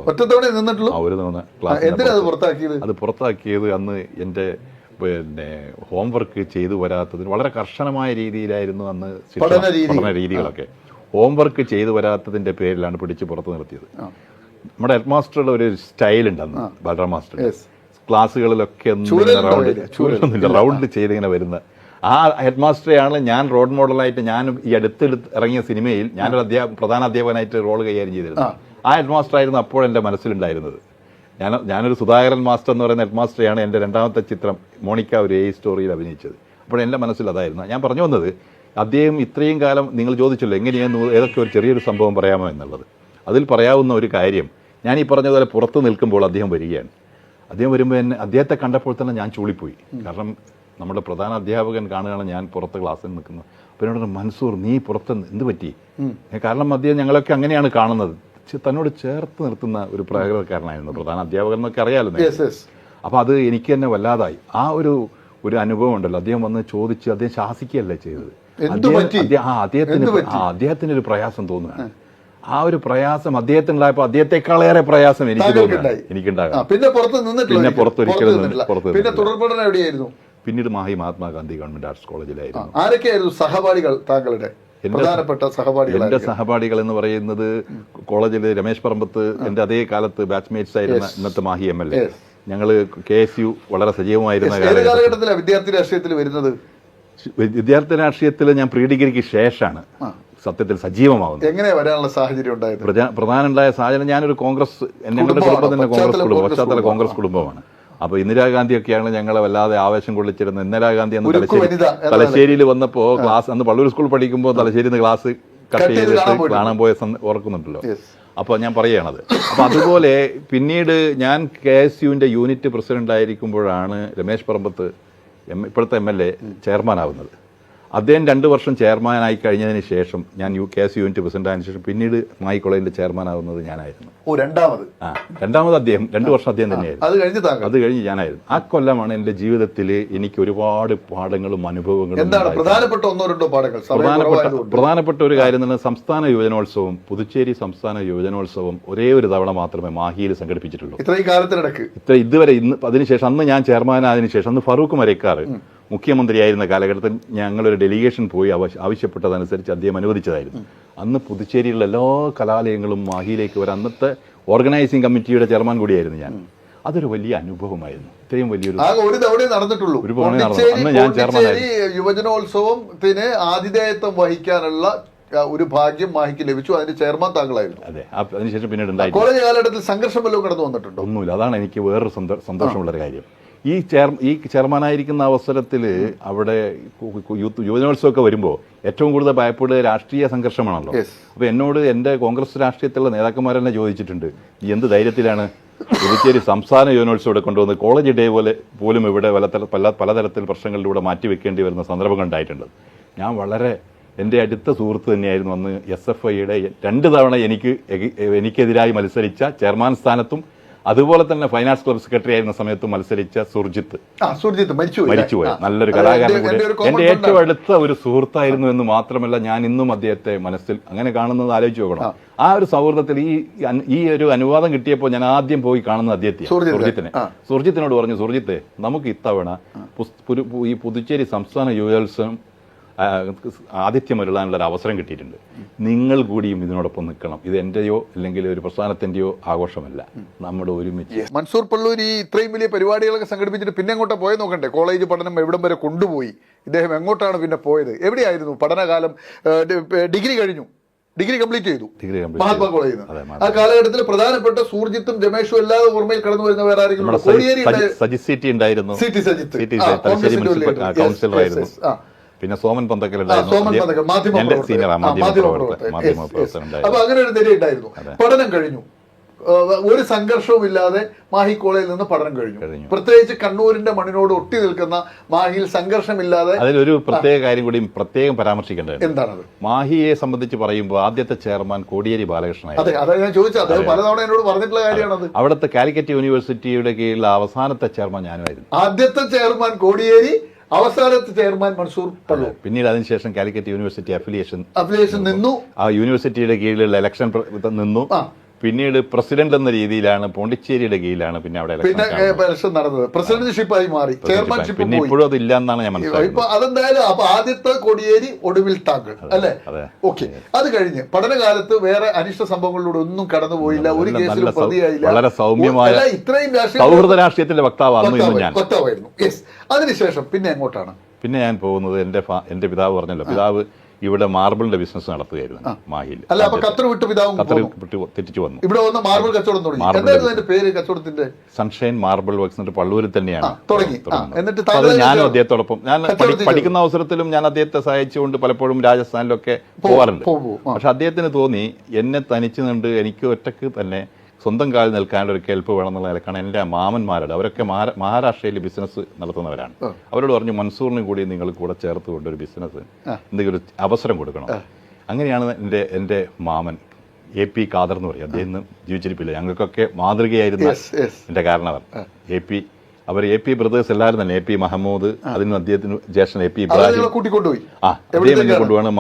അത് പുറത്താക്കിയത് അന്ന് എൻ്റെ ഹോംവർക്ക് ചെയ്തു വരാത്തതിന് വളരെ കർശനമായ രീതിയിലായിരുന്നു അന്ന് പഠന രീതികളൊക്കെ. ഹോംവർക്ക് ചെയ്തു വരാത്തതിന്റെ പേരിലാണ് പിടിച്ച് പുറത്തു നിർത്തിയത്. നമ്മുടെ ഹെഡ് മാസ്റ്ററുടെ ഒരു സ്റ്റൈലുണ്ട് അന്ന്, ബാലറാം മാസ്റ്റർ. ക്ലാസ്സുകളിലൊക്കെ റൗണ്ട് ചെയ്തിങ്ങനെ വരുന്ന ആ ഹെഡ് മാസ്റ്ററെയാണ് ഞാൻ റോൾ മോഡലായിട്ട്, ഞാൻ ഈ അടുത്തെടുത്ത് ഇറങ്ങിയ സിനിമയിൽ ഞാനൊരു പ്രധാന അധ്യാപകനായിട്ട് റോൾ കൈകാര്യം ചെയ്തിരുന്നു. ആ ഹെഡ് മാസ്റ്റർ ആയിരുന്നു അപ്പോൾ എൻ്റെ മനസ്സിലുണ്ടായിരുന്നത്. ഞാനൊരു സുധാകരൻ മാസ്റ്റർ എന്ന് പറയുന്ന ഹെഡ് മാസ്റ്ററെയാണ് എൻ്റെ 2ാമത്തെ ചിത്രം മോണിക്ക ഒരു സ്റ്റോറിയിൽ അഭിനയിച്ചത്. അപ്പോൾ എൻ്റെ മനസ്സിൽ അതായിരുന്നു. ഞാൻ പറഞ്ഞു വന്നത്, അദ്ദേഹം ഇത്രയും കാലം നിങ്ങൾ ചോദിച്ചല്ലോ എങ്ങനെയാണ് ഏതൊക്കെ ഒരു ചെറിയൊരു സംഭവം പറയാമോ എന്നുള്ളത്. അതിൽ പറയാവുന്ന ഒരു കാര്യം, ഞാൻ ഈ പറഞ്ഞതുപോലെ പുറത്ത് നിൽക്കുമ്പോൾ അദ്ദേഹം വരികയാണ്. അദ്ദേഹം വരുമ്പോൾ അദ്ദേഹത്തെ കണ്ടപ്പോൾ തന്നെ ഞാൻ ചൂളിപ്പോയി. കാരണം നമ്മുടെ പ്രധാന അധ്യാപകൻ കാണുകയാണ് ഞാൻ പുറത്ത് ക്ലാസ്സിൽ നിൽക്കുന്നത്. അപ്പോൾ എന്നോട്, മൻസൂർ നീ പുറത്ത് എന്ത് പറ്റി? കാരണം അദ്ദേഹം ഞങ്ങളൊക്കെ അങ്ങനെയാണ് കാണുന്നത്, തന്നോട് ചേർത്ത് നിർത്തുന്ന ഒരു പ്രകടനക്കാരനായിരുന്നു. പ്രധാന അധ്യാപകൻ എന്നൊക്കെ അറിയാമല്ലോ. അപ്പോൾ അത് എനിക്ക് തന്നെ വല്ലാതായി. ആ ഒരു അനുഭവം ഉണ്ടല്ലോ, അദ്ദേഹം വന്ന് ചോദിച്ച് അദ്ദേഹം ശാസിക്കുകയല്ലേ ചെയ്തത്. അദ്ദേഹത്തിന് ഒരു പ്രയാസം തോന്നുകയാണ്. ആ ഒരു പ്രയാസം അദ്ദേഹത്തിനുണ്ടായപ്പോൾ അദ്ദേഹത്തെക്കാളേറെ പ്രയാസം എനിക്കുണ്ടാകാം. പിന്നെ പുറത്തൊരിക്കലും പിന്നീട് മാഹി മഹാത്മാഗാന്ധി ഗവൺമെന്റ് ആർട്സ് കോളേജിലായിരുന്നു. ആരൊക്കെയായിരുന്നു സഹപാഠികൾ താങ്കളുടെ? എന്റെ സഹപാഠികൾ എന്ന് പറയുന്നത് കോളേജിൽ രമേശ് പറമ്പത്ത്, എന്റെ അതേ കാലത്ത് ബാച്ച്മേറ്റ്സ് ആയിരുന്ന ഇന്നത്തെ മാഹി MLA. ഞങ്ങള് KSU വളരെ സജീവമായിരുന്ന കാലഘട്ടത്തിലാണ് വിദ്യാർത്ഥി രാഷ്ട്രീയത്തിൽ വരുന്നത്. വിദ്യാർത്ഥി രാഷ്ട്രീയത്തിൽ ഞാൻ പ്രീ ഡിഗ്രിക്ക് ശേഷമാണ് സത്യത്തിൽ സജീവമാവുന്നത്. എങ്ങനെ വരാനുള്ള സാഹചര്യം ഉണ്ടായത്? പ്രധാനമുണ്ടായ സാഹചര്യം, ഞാനൊരു കോൺഗ്രസ്, ഞങ്ങളുടെ കുടുംബം തന്നെ പശ്ചാത്തല കോൺഗ്രസ് കുടുംബമാണ്. അപ്പൊ ഇന്ദിരാഗാന്ധിയൊക്കെയാണ് ഞങ്ങളെ വല്ലാതെ ആവേശം കൊള്ളിച്ചിരുന്നത്. ഇന്ദിരാഗാന്ധി അന്ന് തലശ്ശേരിയിൽ വന്നപ്പോ ക്ലാസ്, അന്ന് പള്ളൂർ സ്കൂൾ പഠിക്കുമ്പോൾ തലശ്ശേരിയിൽ നിന്ന് ക്ലാസ് കട്ട് ചെയ്തിട്ട് കാണാൻ പോയ ഓർക്കുന്നുണ്ടല്ലോ. അപ്പോൾ ഞാൻ പറയുകയാണത്. അപ്പം അതുപോലെ പിന്നീട് ഞാൻ KSUവിൻ്റെ യൂണിറ്റ് പ്രസിഡന്റ് ആയിരിക്കുമ്പോഴാണ് രമേശ് പറമ്പത്ത് ഇപ്പോഴത്തെ MLA ചെയർമാൻ ആവുന്നത്. അദ്ദേഹം 2 വർഷം ചെയർമാനായി കഴിഞ്ഞതിന് ശേഷം ഞാൻ KS യൂണിറ്റ് പ്രസിഡന്റ് ആയതിനു ശേഷം പിന്നീട് മായി കോളേജിന്റെ ചെയർമാനാവുന്നത് ഞാനായിരുന്നു. രണ്ടാമത് അദ്ദേഹം 2 വർഷം അദ്ദേഹം തന്നെയായിരുന്നു. അത് കഴിഞ്ഞ് ഞാനായിരുന്നു. ആ കൊല്ലമാണ് എന്റെ ജീവിതത്തിൽ എനിക്ക് ഒരുപാട് പാഠങ്ങളും അനുഭവങ്ങളും. പ്രധാനപ്പെട്ട ഒരു കാര്യം തന്നെ സംസ്ഥാന യുവജനോത്സവം, പുതുച്ചേരി സംസ്ഥാന യുവജനോത്സവം ഒരേ ഒരു തവണ മാത്രമേ മാഹിയിൽ സംഘടിപ്പിച്ചിട്ടുള്ളൂ ഇതുവരെ. അതിനുശേഷം അന്ന് ഞാൻ ചെയർമാനായതിനു ശേഷം അന്ന് ഫറൂഖ് മരക്കാർ മുഖ്യമന്ത്രിയായിരുന്ന കാലഘട്ടത്തിൽ ഞങ്ങളൊരു ഡെലിഗേഷൻ പോയി ആവശ്യപ്പെട്ടതനുസരിച്ച് അദ്ദേഹം അനുവദിച്ചതായിരുന്നു. അന്ന് പുതുച്ചേരിയിലുള്ള എല്ലാ കലാലയങ്ങളും മാഹിയിലേക്ക് വരാൻ അന്നത്തെ ഓർഗനൈസിംഗ് കമ്മിറ്റിയുടെ ചെയർമാൻ കൂടിയായിരുന്നു ഞാൻ. അതൊരു വലിയ അനുഭവമായിരുന്നു. ഇത്രയും വലിയൊരു അന്ന് ഞാൻ ചെയർമാനായിരുന്നു. യുവജനോത്സവത്തിന് ആതിഥേയത്വം വഹിക്കാനുള്ള ഒരു ഭാഗ്യം മാഹിക്ക് ലഭിച്ചു. അതിന്റെ ചെയർമാൻ താങ്കളായിരുന്നു. അതെ. അതിനുശേഷം പിന്നീട് കോളേജ് കാലഘട്ടത്തിൽ സംഘർഷം വല്ലതും കടന്നു വന്നിട്ടുണ്ടോ? ഒന്നുമില്ല. അതാണ് എനിക്ക് വേറൊരു സന്തോഷമുള്ളൊരു കാര്യം. ഈ ചെയർമാനായിരിക്കുന്ന അവസരത്തിൽ അവിടെ യുവജനോത്സവമൊക്കെ വരുമ്പോൾ ഏറ്റവും കൂടുതൽ ഭയപ്പെടുക രാഷ്ട്രീയ സംഘർഷമാണല്ലോ. അപ്പോൾ എന്നോട് എൻ്റെ കോൺഗ്രസ് രാഷ്ട്രീയത്തിലുള്ള നേതാക്കന്മാരെന്നെ ചോദിച്ചിട്ടുണ്ട്, ഈ എന്ത് ധൈര്യത്തിലാണ് പുതുച്ചേരി സംസ്ഥാന യുവജനോത്സവം ഇവിടെ കൊണ്ടുവന്ന് കോളേജ് ഡേ പോലും ഇവിടെ പലതരത്തിൽ പ്രശ്നങ്ങളിലൂടെ മാറ്റിവെക്കേണ്ടി വരുന്ന സന്ദർഭങ്ങൾ ഉണ്ടായിട്ടുണ്ട്. ഞാൻ വളരെ എൻ്റെ അടുത്ത സുഹൃത്ത് തന്നെയായിരുന്നു അന്ന് SFIയുടെ 2 തവണ എനിക്കെതിരായി മത്സരിച്ച ചെയർമാൻ സ്ഥാനത്തും അതുപോലെ തന്നെ ഫൈനാൻസ് ക്ലബ് സെക്രട്ടറി ആയിരുന്ന സമയത്ത് മത്സരിച്ച സുർജിത്ത് മരിച്ചുപോയി. നല്ലൊരു കലാകാരൻ കൂടെ എൻ്റെ ഏറ്റവും അടുത്ത ഒരു സുഹൃത്തായിരുന്നു എന്ന് മാത്രമല്ല, ഞാൻ ഇന്നും അദ്ദേഹത്തെ മനസ്സിൽ അങ്ങനെ കാണുന്നത് ആലോചിച്ച് നോക്കണം. ആ ഒരു സൗഹൃദത്തിൽ ഈ ഒരു അനുവാദം കിട്ടിയപ്പോൾ ഞാൻ ആദ്യം പോയി കാണുന്നത് അദ്ദേഹത്തെ സുർജിത്തിനോട് പറഞ്ഞു, സുർജിത്തെ നമുക്ക് ഇത്തവണ ഈ പുതുച്ചേരി സംസ്ഥാന യുവജനോത്സവം ആതിഥ്യമരുളാനുള്ള ഒരു അവസരം കിട്ടിയിട്ടുണ്ട്. നിങ്ങൾ കൂടിയും ഇതിനോടൊപ്പം നിൽക്കണം. ഇത് എന്റെയോ അല്ലെങ്കിൽ ഒരു പ്രസ്ഥാനത്തിന്റെയോ ആഘോഷമല്ല, നമ്മുടെ ഒരുമിച്ച്. മൻസൂർ പള്ളൂർ ഈ ഇത്രയും വലിയ പരിപാടികളൊക്കെ സംഘടിപ്പിച്ചിട്ട് പിന്നെ എങ്ങോട്ടാ പോയത് നോക്കണ്ടേ? കോളേജ് പഠനം എവിടം വരെ കൊണ്ടുപോയി? ഇദ്ദേഹം എങ്ങോട്ടാണ് പിന്നെ പോയത്? എവിടെയായിരുന്നു പഠനകാലം? ഡിഗ്രി കഴിഞ്ഞു, ഡിഗ്രി കംപ്ലീറ്റ് ചെയ്തു മഹാത്മാ കോളേജിൽ നിന്ന്. ആ കാലഘട്ടത്തിൽ പ്രധാനപ്പെട്ട സൂർജിത്തും രമേഷും അല്ലാതെ ഓർമ്മയിൽ കടന്നു വരുന്ന വേറെ ആരെങ്കിലും? സജിത് ഉണ്ടായിരുന്നു, കൗൺസിലറായിരുന്നു. പിന്നെ സോമൻ പന്തക്കൽ മാധ്യമ പ്രവർത്തകൻ. അപ്പൊ അങ്ങനെ ഒരു നില ഉണ്ടായിരുന്നു. പഠനം കഴിഞ്ഞു, ഒരു സംഘർഷവും ഇല്ലാതെ മാഹി കോളേജിൽ നിന്ന് പഠനം കഴിഞ്ഞു. പ്രത്യേകിച്ച് കണ്ണൂരിന്റെ മണ്ണിനോട് ഒട്ടി നിൽക്കുന്ന മാഹിയിൽ സംഘർഷമില്ലാതെ. അതിലൊരു പ്രത്യേക കാര്യം കൂടി പ്രത്യേകം പരാമർശിക്കേണ്ടത്. എന്താണത്? മാഹിയെ സംബന്ധിച്ച് പറയുമ്പോൾ ആദ്യത്തെ ചെയർമാൻ കോടിയേരി ബാലകൃഷ്ണനായിരുന്നു. അതെ, അതായത് ഞാൻ ചോദിച്ചത്. അദ്ദേഹം പലതവണ എന്നോട് പറഞ്ഞിട്ടുള്ള കാര്യമാണത്. അവിടുത്തെ കാലിക്കറ്റ് യൂണിവേഴ്സിറ്റിയുടെ കീഴിലുള്ള അവസാനത്തെ ചെയർമാൻ ഞാനുമായിരുന്നു. ആദ്യത്തെ ചെയർമാൻ കോടിയേരി, അവസാനത്തെ ചെയർമാൻ മൻസൂർ പള്ളൂർ. പിന്നീട് അതിനുശേഷം കാലിക്കറ്റ് യൂണിവേഴ്സിറ്റി അഫിലിയേഷൻ നിന്നു. ആ യൂണിവേഴ്സിറ്റിയുടെ കീഴിലുള്ള ഇലക്ഷൻ നിന്നു. പിന്നീട് പ്രസിഡന്റ് എന്ന രീതിയിലാണ് പോണ്ടിച്ചേരിയുടെ കീഴിലാണ് പിന്നെ അവിടെ ഇലക്ഷൻ നടന്നത്. പ്രസിഡന്റ്ഷിപ്പായി മാറി, ചെയർമാൻഷിപ്പ്. പിന്നെ ഇപ്പോഴും അതില്ല എന്നാണ് ഞാൻ മനസ്സിലാക്കുന്നത്. അതെന്തായാലും അപ്പൊ ആദ്യത്തെ കോടിയേരി, ഒടുവിൽ താങ്കൾ അല്ലേ? ഓക്കെ. അത് കഴിഞ്ഞ് പഠനകാലത്ത് വേറെ അനിഷ്ട സംഭവങ്ങളിലൂടെ ഒന്നും കടന്നുപോയില്ല, ഒരു കേസിലും പ്രതിയായില്ല. വളരെ സൗമ്യമായ ഇത്രയും സൗഹൃദ രാഷ്ട്രീയത്തിന്റെ വക്താവായിരുന്നു. യെസ്. അതിനുശേഷം പിന്നെ എങ്ങോട്ടാണ്? പിന്നെ ഞാൻ പോകുന്നത് എന്റെ പിതാവ് പറഞ്ഞല്ലോ, പിതാവ് ഇവിടെ മാർബിളിന്റെ ബിസിനസ് നടത്തുകയായിരുന്നു മാഹിയിൽ. ഖത്തർ വിട്ട് തിരിച്ചു വന്നു. ഇവിടെ വന്ന് മാർബിൾ കച്ചവടം തുടങ്ങി. പേര് കച്ചവടത്തിന്റെ സൺഷൈൻ മാർബിൾ വർക്ക്സ് എന്നിട്ട് പള്ളൂരിൽ തന്നെയാണ് തുടങ്ങി. ഞാനും അദ്ദേഹത്തോടൊപ്പം ഞാൻ പഠിക്കുന്ന അവസരത്തിലും ഞാൻ അദ്ദേഹത്തെ സഹായിച്ചുകൊണ്ട് പലപ്പോഴും രാജസ്ഥാനിലൊക്കെ പോകാറുണ്ട്. പക്ഷെ അദ്ദേഹത്തിന് തോന്നി എന്നെ തനിച്ചു നിന്ന് എനിക്ക് ഒറ്റക്ക് തന്നെ സ്വന്തം കാലിൽ നിൽക്കാനുള്ള ഒരു കേൾപ്പ് വേണമെന്നുള്ള നിലക്കാണ് എൻ്റെ മാമന്മാരുടെ, അവരൊക്കെ മഹാരാഷ്ട്രയിൽ ബിസിനസ് നടത്തുന്നവരാണ്. അവരോട് പറഞ്ഞു, മൻസൂറിനും കൂടി നിങ്ങൾ കൂടെ ചേർത്ത് കൊണ്ടൊരു ബിസിനസ് എന്തെങ്കിലും ഒരു അവസരം കൊടുക്കണം. അങ്ങനെയാണ് എൻ്റെ മാമൻ AP ഖാദർ എന്ന് പറയും, അദ്ദേഹം ജീവിച്ചിരിപ്പില്ല, ഞങ്ങൾക്കൊക്കെ മാതൃകയായിരുന്ന എൻ്റെ കാരണവർ അവർ AP ബ്രദേഴ്സ് എല്ലാവരും തന്നെ, AP മഹമ്മൂദ്, അതിന് അദ്ദേഹത്തിന് ജ്യേഷ്ഠൻ AP ഇബ്രാഹിം അദ്ദേഹം കൊണ്ടുപോകണം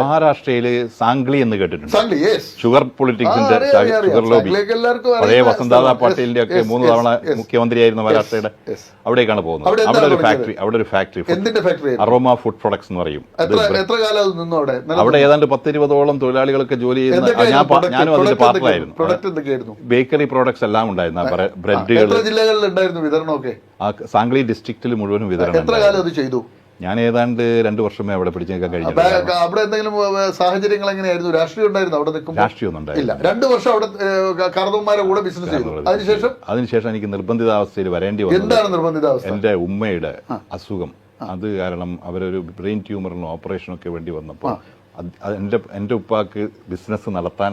മഹാരാഷ്ട്രയില് സാംഗ്ലി എന്ന് കേട്ടിട്ടുണ്ട്. ഷുഗർ പൊളിറ്റിക്സിന്റെ ഷുഗർ ലോബി, പഴയ വസന്തദാ പാട്ടീലിന്റെ ഒക്കെ 3 തവണ മുഖ്യമന്ത്രിയായിരുന്ന മഹാരാഷ്ട്രയുടെ അവിടേക്കാണ് പോകുന്നത്. അവിടെ ഒരു ഫാക്ടറി അറോമ ഫുഡ് പ്രൊഡക്ട്സ് എന്ന് പറയും. അവിടെ ഏതാണ്ട് 10-20ഓളം തൊഴിലാളികളൊക്കെ ജോലി ചെയ്യുന്ന, ഞാനും അതിന്റെ പാർട്ണറായിരുന്നു. ബേക്കറി പ്രോഡക്ട്സ് എല്ലാം ഉണ്ടായിരുന്നു, ബ്രെഡുകൾ. ജില്ലകളിലുണ്ടായിരുന്നു വിതരണമൊക്കെ. സാംഗ്ലി ഡിസ്ട്രിക്റ്റിൽ മുഴുവനും വിതരണം. എത്ര കാലം അത് ചെയ്തു? ഞാൻ ഏതാണ്ട് 2 വർഷമേ അവിടെ പിടിച്ചു നിൽക്കാൻ കഴിഞ്ഞു. അവിടെ എന്തെങ്കിലും സാഹചര്യങ്ങൾ എങ്ങനെയായിരുന്നു? രാഷ്ട്രീയം ഉണ്ടായിരുന്നു അവിടെ നിൽക്കുമ്പോൾ? രാഷ്ട്രീയം ഉണ്ടായില്ല. 2 വർഷം അവിടെ കാർന്നവന്മാരുടെ കൂടെ ബിസിനസ് ചെയ്തു. അതിനുശേഷം എനിക്ക് നിർബന്ധിതാവസ്ഥയിൽ വരേണ്ടി വന്നു. എന്താണ് നിർബന്ധിതാവസ്ഥ? എന്റെ ഉമ്മയുടെ അസുഖം, അത് കാരണം അവരൊരു ബ്രെയിൻ ട്യൂമറിന് ഓപ്പറേഷനൊക്കെ വേണ്ടി വന്നപ്പോൾ എന്റെ ഉപ്പാക്ക് ബിസിനസ് നടത്താൻ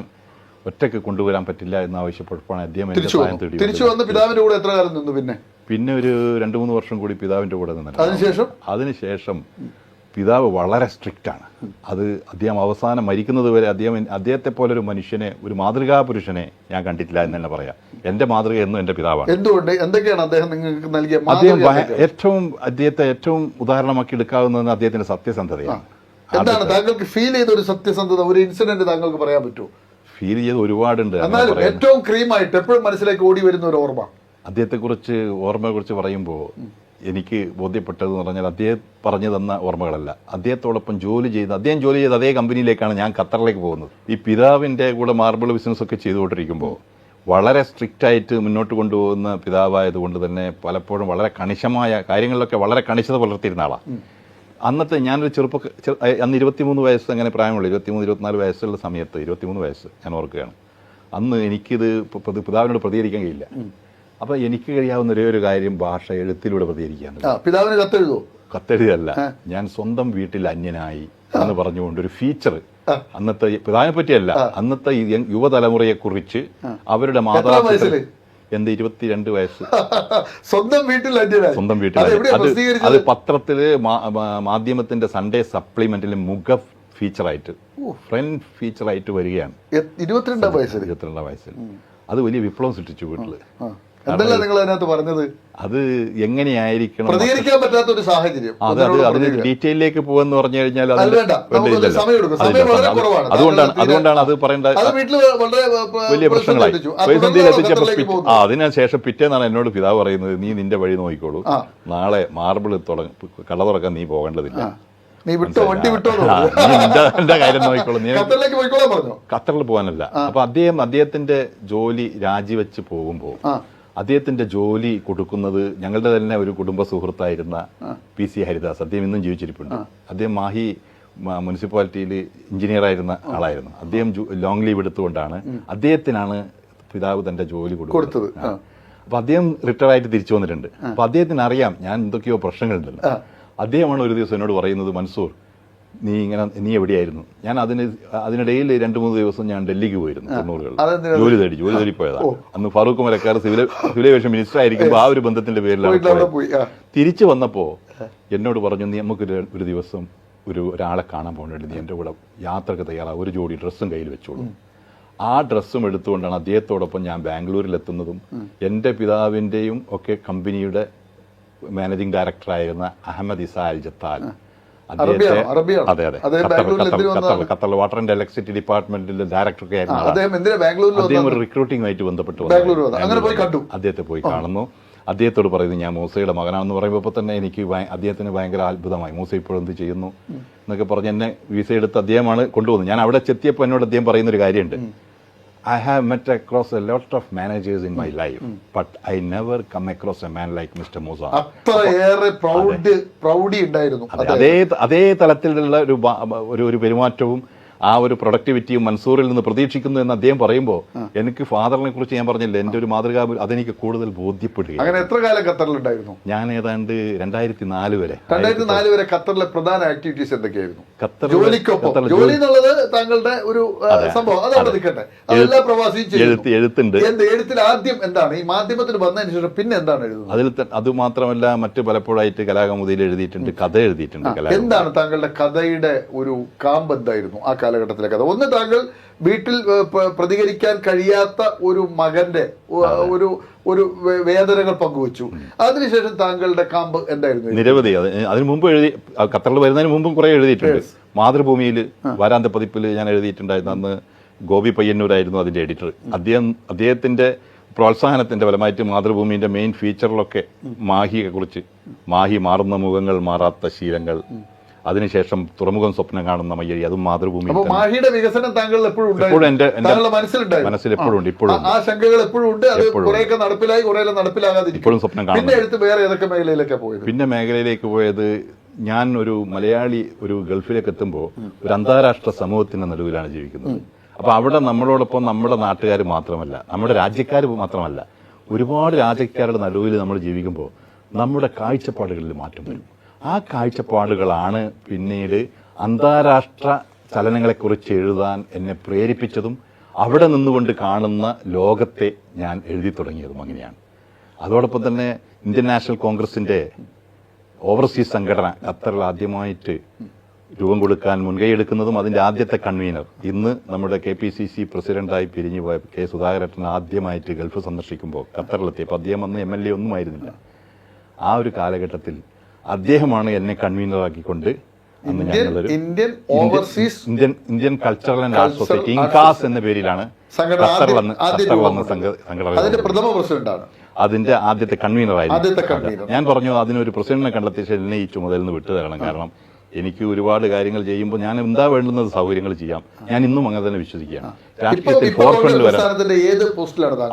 ഒറ്റയ്ക്ക് കൊണ്ടുവരാൻ പറ്റില്ല എന്ന് ആവശ്യപ്പെട്ടപ്പോഴാണ് അദ്ദേഹം തിരിച്ചു വന്ന് പിതാവിന്റെ കൂടെ എത്ര കാലം നിന്നു? പിന്നെ പിന്നെ ഒരു 2-3 വർഷം കൂടി പിതാവിൻ്റെ കൂടെ നിന്നു. അതിനുശേഷം പിതാവ് വളരെ സ്ട്രിക്റ്റ് ആണ്. അത് അദ്ദേഹം അവസാനം മരിക്കുന്നത് വരെ അദ്ദേഹത്തെ പോലൊരു മനുഷ്യനെ, ഒരു മാതൃകാ പുരുഷനെ ഞാൻ കണ്ടിട്ടില്ല എന്ന് തന്നെ പറയാം. എൻ്റെ മാതൃക എന്നും എൻ്റെ പിതാവാണ്. എന്തുകൊണ്ട്? എന്തൊക്കെയാണ് അദ്ദേഹം നിങ്ങൾക്ക് നൽകിയ? അദ്ദേഹം അദ്ദേഹത്തെ ഏറ്റവും ഉദാഹരണമാക്കി എടുക്കാവുന്നത് അദ്ദേഹത്തിന്റെ സത്യസന്ധതയാണ്. എന്താണ് താങ്കൾക്ക് ഫീൽ ചെയ്ത ഒരു സത്യസന്ധത, ഒരു ഇൻസിഡന്റ് താങ്കൾക്ക് പറയാൻ പറ്റുമോ? ഫീൽ ചെയ്ത് ഒരുപാടുണ്ട്. എന്നാലും ഏറ്റവും ക്രീമായിട്ട് എപ്പോഴും മനസ്സിലേക്ക് ഓടി വരുന്ന ഒരു ഓർമ്മ, ഓർമ്മയെക്കുറിച്ച് പറയുമ്പോൾ എനിക്ക് ബോധ്യപ്പെട്ടതെന്ന് പറഞ്ഞാൽ അദ്ദേഹം പറഞ്ഞു തന്ന ഓർമ്മകളല്ല, അദ്ദേഹത്തോടൊപ്പം അദ്ദേഹം ജോലി ചെയ്ത അതേ കമ്പനിയിലേക്കാണ് ഞാൻ ഖത്തറിലേക്ക് പോകുന്നത്. ഈ പിതാവിൻ്റെ കൂടെ മാർബിൾ ബിസിനസ്സൊക്കെ ചെയ്തുകൊണ്ടിരിക്കുമ്പോൾ വളരെ സ്ട്രിക്റ്റായിട്ട് മുന്നോട്ട് കൊണ്ടുപോകുന്ന പിതാവായതുകൊണ്ട് തന്നെ പലപ്പോഴും വളരെ കണിശമായ കാര്യങ്ങളിലൊക്കെ വളരെ കണിശത പുലർത്തിയിരുന്ന ആളാണ്. അന്നത്തെ ഞാനൊരു അന്ന് 23 വയസ്സ് അങ്ങനെ പ്രായമുള്ളൂ, 23-24 വയസ്സുള്ള സമയത്ത്, 23 വയസ്സ് ഞാൻ ഓർക്കുകയാണ്. അന്ന് എനിക്കിത് പിതാവിനോട് പ്രതികരിക്കാൻ കഴിയില്ല. അപ്പൊ എനിക്ക് കഴിയാവുന്ന ഒരേ ഒരു കാര്യം ഭാഷ, എഴുത്തിലൂടെ പ്രതികരിക്കാണ്. പിതാവിന് കത്തെഴുതോ? കത്തെഴുതല്ല, ഞാൻ സ്വന്തം വീട്ടിൽ അന്യനായി എന്ന് പറഞ്ഞുകൊണ്ട് ഒരു ഫീച്ചർ അന്നത്തെ പിതാവിനെ പറ്റിയല്ല, അന്നത്തെ യുവതലമുറയെ കുറിച്ച് അവരുടെ മാതാപിതാക്കൾ. എന്റെ 22 വയസ്സ്. സ്വന്തം വീട്ടിൽ അത് പത്രത്തില് മാധ്യമത്തിന്റെ സൺഡേ സപ്ലിമെന്റിൽ ഫീച്ചറായിട്ട്, ഫ്രണ്ട് ഫീച്ചറായിട്ട് വരികയാണ്. 22 വയസ്സിൽ അത് വലിയ വിപ്ലവം സൃഷ്ടിച്ചു വീട്ടില്. എന്തല്ല നിങ്ങൾ അതിനകത്ത് പറഞ്ഞത്? അത് എങ്ങനെയായിരിക്കണം, പ്രതികരിക്കാൻ പറ്റാത്ത ഒരു സാഹചര്യം. അതിന് ഡീറ്റെയിലേക്ക് പോവെന്ന് പറഞ്ഞു കഴിഞ്ഞാൽ അതുകൊണ്ടാണ് അത് പറയേണ്ട വലിയ പ്രശ്നങ്ങളായി പ്രതിസന്ധിയിൽ എത്തിച്ചപ്പോൾ അതിനുശേഷം പിറ്റേന്നാണ് എന്നോട് പിതാവ് പറയുന്നത്, നീ നിന്റെ വഴി നോക്കിക്കോളൂ, നാളെ മാർബിൾ കട തുറക്കാൻ നീ പോകേണ്ടതില്ല, എന്റെ കാര്യം നോക്കിക്കോളൂ, നീ ഖത്തറിൽ പോകാനല്ല. അപ്പൊ അദ്ദേഹത്തിന്റെ ജോലി രാജിവെച്ച് പോകുമ്പോ അദ്ദേഹത്തിന്റെ ജോലി കൊടുക്കുന്നത് ഞങ്ങളുടെ തന്നെ ഒരു കുടുംബ സുഹൃത്തായിരുന്ന PC ഹരിദാസ്. അദ്ദേഹം ഇന്നും ജീവിച്ചിരിപ്പുണ്ട്. അദ്ദേഹം മാഹി മുനിസിപ്പാലിറ്റിയിൽ എഞ്ചിനീയർ ആയിരുന്ന ആളായിരുന്നു. അദ്ദേഹം ലോങ് ലീവ് എടുത്തുകൊണ്ടാണ് അദ്ദേഹത്തിനാണ് പിതാവ് തന്റെ ജോലി കൊടുത്തത്. അപ്പൊ അദ്ദേഹം റിട്ടയർ ആയിട്ട് തിരിച്ചു വന്നിട്ടുണ്ട്. അപ്പൊ അദ്ദേഹത്തിന് അറിയാം ഞാൻ എന്തൊക്കെയോ പ്രശ്നങ്ങളുണ്ടല്ലോ. അദ്ദേഹമാണ് ഒരു ദിവസം എന്നോട് പറയുന്നത്, മൻസൂർ നീ എവിടെയായിരുന്നു? ഞാൻ അതിനിടയിൽ 2-3 ദിവസം ഞാൻ ഡൽഹിക്ക് പോയിരുന്നു, 90-കൾ ജോലി തേടി പോയതാ. അന്ന് ഫാറൂഖ് മലക്കാർ സിവിൽ ഏവിയേഷൻ മിനിസ്റ്റർ ആയിരിക്കുമ്പോൾ ആ ഒരു ബന്ധത്തിന്റെ പേരിലാണ്. തിരിച്ചു വന്നപ്പോ എന്നോട് പറഞ്ഞു, നീ നമുക്ക് ഒരു ദിവസം ഒരാളെ കാണാൻ പോകേണ്ടി, നീ എന്റെ കൂടെ യാത്രക്ക് തയ്യാറാവും, ഒരു ജോഡി ഡ്രസ്സും കയ്യിൽ വെച്ചോളൂ. ആ ഡ്രസ്സും എടുത്തുകൊണ്ടാണ് അദ്ദേഹത്തോടൊപ്പം ഞാൻ ബാംഗ്ലൂരിൽ എത്തുന്നതും. എൻ്റെ പിതാവിൻ്റെയും ഒക്കെ കമ്പനിയുടെ മാനേജിംഗ് ഡയറക്ടറായിരുന്ന അഹമ്മദ് ഇസ അൽ ജത്താൽ, ഖത്തറിൽ വാട്ടർ ആൻഡ് ഇലക്ട്രിസിറ്റി ഡിപ്പാർട്ട്മെന്റിലെ ഡയറക്ടറൊക്കെ ആയിരുന്നു. അദ്ദേഹം ഒരു റിക്രൂട്ടിംഗുമായിട്ട് ബന്ധപ്പെട്ട് അദ്ദേഹത്തെ പോയി കാണുന്നു. അദ്ദേഹത്തോട് പറയുന്നു, ഞാൻ മൂസയുടെ മകനാണെന്ന് പറയുമ്പോൾ തന്നെ എനിക്ക് അദ്ദേഹത്തിന് ഭയങ്കര അത്ഭുതമായി. മൂസ ഇപ്പോഴും എന്ത് ചെയ്യുന്നു എന്നൊക്കെ പറഞ്ഞ് എന്നെ വിസ എടുത്ത് അദ്ദേഹമാണ് കൊണ്ടുപോകുന്നത്. ഞാൻ അവിടെ ചെത്തിയപ്പോൾ എന്നോട് അദ്ദേഹം പറയുന്നൊരു കാര്യമുണ്ട്, I have met across a lot of managers in my life, but I never come across a man like Mr. Musa. അത്രയേറെ പ്രൗഢി ഉണ്ടായിരുന്നു. അതേ തലത്തിലുള്ള ഒരു പെരുമാറ്റവും ആ ഒരു പ്രൊഡക്ടിവിറ്റിയും മൻസൂറിൽ നിന്ന് പ്രതീക്ഷിക്കുന്നു എന്ന് അദ്ദേഹം പറയുമ്പോൾ എനിക്ക് ഫാദറിനെ കുറിച്ച് ഞാൻ പറഞ്ഞില്ല, എന്റെ ഒരു മാതൃക അതെനിക്ക് കൂടുതൽ ബോധ്യപ്പെടുകയാണ്. അങ്ങനെ എത്ര കാലം ഖത്തറിലുണ്ടായിരുന്നു? ഞാൻ ഏതാണ്ട് 2004 വരെ. 2004 വരെ ഖത്തറിലെ പ്രധാന ആക്ടിവിറ്റീസ് എന്തൊക്കെയായിരുന്നു? ജോലി എന്നുള്ളത് താങ്കളുടെ ഒരു സംഭവം, അതവിടെ നിൽക്കട്ടെ. എല്ലാ പ്രവാസിയും എഴുത്തുണ്ട്. എഴുത്തിൽ ആദ്യം എന്താണ് ഈ മാധ്യമത്തിൽ വന്നതിന് ശേഷം പിന്നെ എന്താണ് എഴുതുന്നത്? അതിൽ അത് മാത്രമല്ല, മറ്റ് പലപ്പോഴായിട്ട് കലാകൗമുദിയിൽ എഴുതിയിട്ടുണ്ട്, കഥ എഴുതിയിട്ടുണ്ട്. എന്താണ് താങ്കളുടെ കഥയുടെ ഒരു കാമ്പ് എന്തായിരുന്നു ആ കാലഘട്ടത്തിലെ കഥ? ഒന്ന്, താങ്കൾ വീട്ടിൽ പ്രതികരിക്കാൻ കഴിയാത്ത ഒരു മകന്റെ ഒരു വേദനകൾ പങ്കുവച്ചു. അതിനുശേഷം താങ്കളുടെ കാമ്പ് എന്തായിരുന്നു? നിരവധി. അതിനു മുമ്പ് ഖത്തറിൽ വരുന്നതിന് മുമ്പും കുറെ എഴുതിയിട്ടുണ്ട്. മാതൃഭൂമിയിൽ വാരാന്ത്യ പതിപ്പിൽ ഞാൻ എഴുതിയിട്ടുണ്ടായിരുന്നു. അന്ന് ഗോപി പയ്യന്നൂരായിരുന്നു അതിന്റെ എഡിറ്റർ. അദ്ദേഹത്തിന്റെ പ്രോത്സാഹനത്തിന്റെ ഫലമായിട്ട് മാതൃഭൂമിന്റെ മെയിൻ ഫീച്ചറിലൊക്കെ മാഹിയെ കുറിച്ച്, മാഹി മാറുന്ന മുഖങ്ങൾ മാറാത്ത ശീലങ്ങൾ, അതിനുശേഷം തുറമുഖം സ്വപ്നം കാണുന്ന മയ്യഴി, അതും മാതൃഭൂമി. മാഹിയുടെ വികസനം താങ്കൾ എപ്പോഴും എന്റെ മനസ്സിൽ എപ്പോഴും ഉണ്ട്. ഇപ്പോഴും ആ ശങ്കകൾ എപ്പോഴും ഉണ്ട്. അത് കുറെയൊക്കെ നടപ്പിലായി, കുറെയെല്ലാം നടപ്പിലാകാതെ ഇപ്പോഴും സ്വപ്നം കാണും. പിന്നെ എഴുത്ത് വേറെ ഏതൊക്കെ മേഖലയിലേക്ക് പോയത്? പിന്നെ മേഖലയിലേക്ക് പോയത്, ഞാൻ ഒരു മലയാളി ഒരു ഗൾഫിലേക്ക് എത്തുമ്പോൾ ഒരു അന്താരാഷ്ട്ര സമൂഹത്തിന്റെ നടുവിലാണ് ജീവിക്കുന്നത്. അപ്പൊ അവിടെ നമ്മളോടൊപ്പം നമ്മുടെ നാട്ടുകാർ മാത്രമല്ല, നമ്മുടെ രാജ്യക്കാർ മാത്രമല്ല, ഒരുപാട് രാജ്യക്കാരുടെ നടുവിൽ നമ്മൾ ജീവിക്കുമ്പോൾ നമ്മുടെ കാഴ്ചപ്പാടുകളിൽ മാറ്റം വരും. ആ കാഴ്ചപ്പാടുകളാണ് പിന്നീട് അന്താരാഷ്ട്ര ചലനങ്ങളെക്കുറിച്ച് എഴുതാൻ എന്നെ പ്രേരിപ്പിച്ചതും അവിടെ നിന്നുകൊണ്ട് കാണുന്ന ലോകത്തെ ഞാൻ എഴുതി തുടങ്ങിയതും അങ്ങനെയാണ്. അതോടൊപ്പം തന്നെ ഇന്ത്യൻ നാഷണൽ കോൺഗ്രസിന്റെ ഓവർസീസ് സംഘടന ഖത്തറിൽ ആദ്യമായിട്ട് രൂപം കൊടുക്കാൻ മുൻകൈയെടുക്കുന്നതും അതിന്റെ ആദ്യത്തെ കൺവീനർ ഇന്ന് നമ്മുടെ KPCC പ്രസിഡന്റായി പിരിഞ്ഞുപോയ കെ സുധാകരൻ ആദ്യമായിട്ട് ഗൾഫ് സന്ദർശിക്കുമ്പോൾ ഖത്തറിലെത്തിയപ്പോൾ അദ്ദേഹം അന്ന് MLA ഒന്നും ആയിരുന്നില്ല. ആ ഒരു കാലഘട്ടത്തിൽ അദ്ദേഹമാണ് എന്നെ കൺവീനറാക്കിക്കൊണ്ട് അന്ന് ഞങ്ങളൊരു Indian cultural and art society INCAS എന്ന പേരിലാണ് ഖത്തറിൽ അന്ന് സംഘടന പ്രഥമ പ്രസിഡന്റാണ്, അതിന്റെ ആദ്യത്തെ കൺവീനറായിരുന്നു. ഞാൻ പറഞ്ഞു അതിനൊരു പ്രസിഡന്റിനെ കണ്ടെത്തിയ എന്നെ ഈ ചുമതലയിൽ നിന്ന് വിട്ടു തരണം. കാരണം എനിക്ക് ഒരുപാട് കാര്യങ്ങൾ ചെയ്യുമ്പോൾ ഞാൻ എന്താ വേണ്ടുന്നത് സൗകര്യങ്ങൾ ചെയ്യാം. ഞാൻ ഇന്നും അങ്ങനെ തന്നെ വിശ്വസിക്കുകയാണ്. രാഷ്ട്രീയത്തിൽ ഫോർഫ്രണ്ടിൽ വരാൻ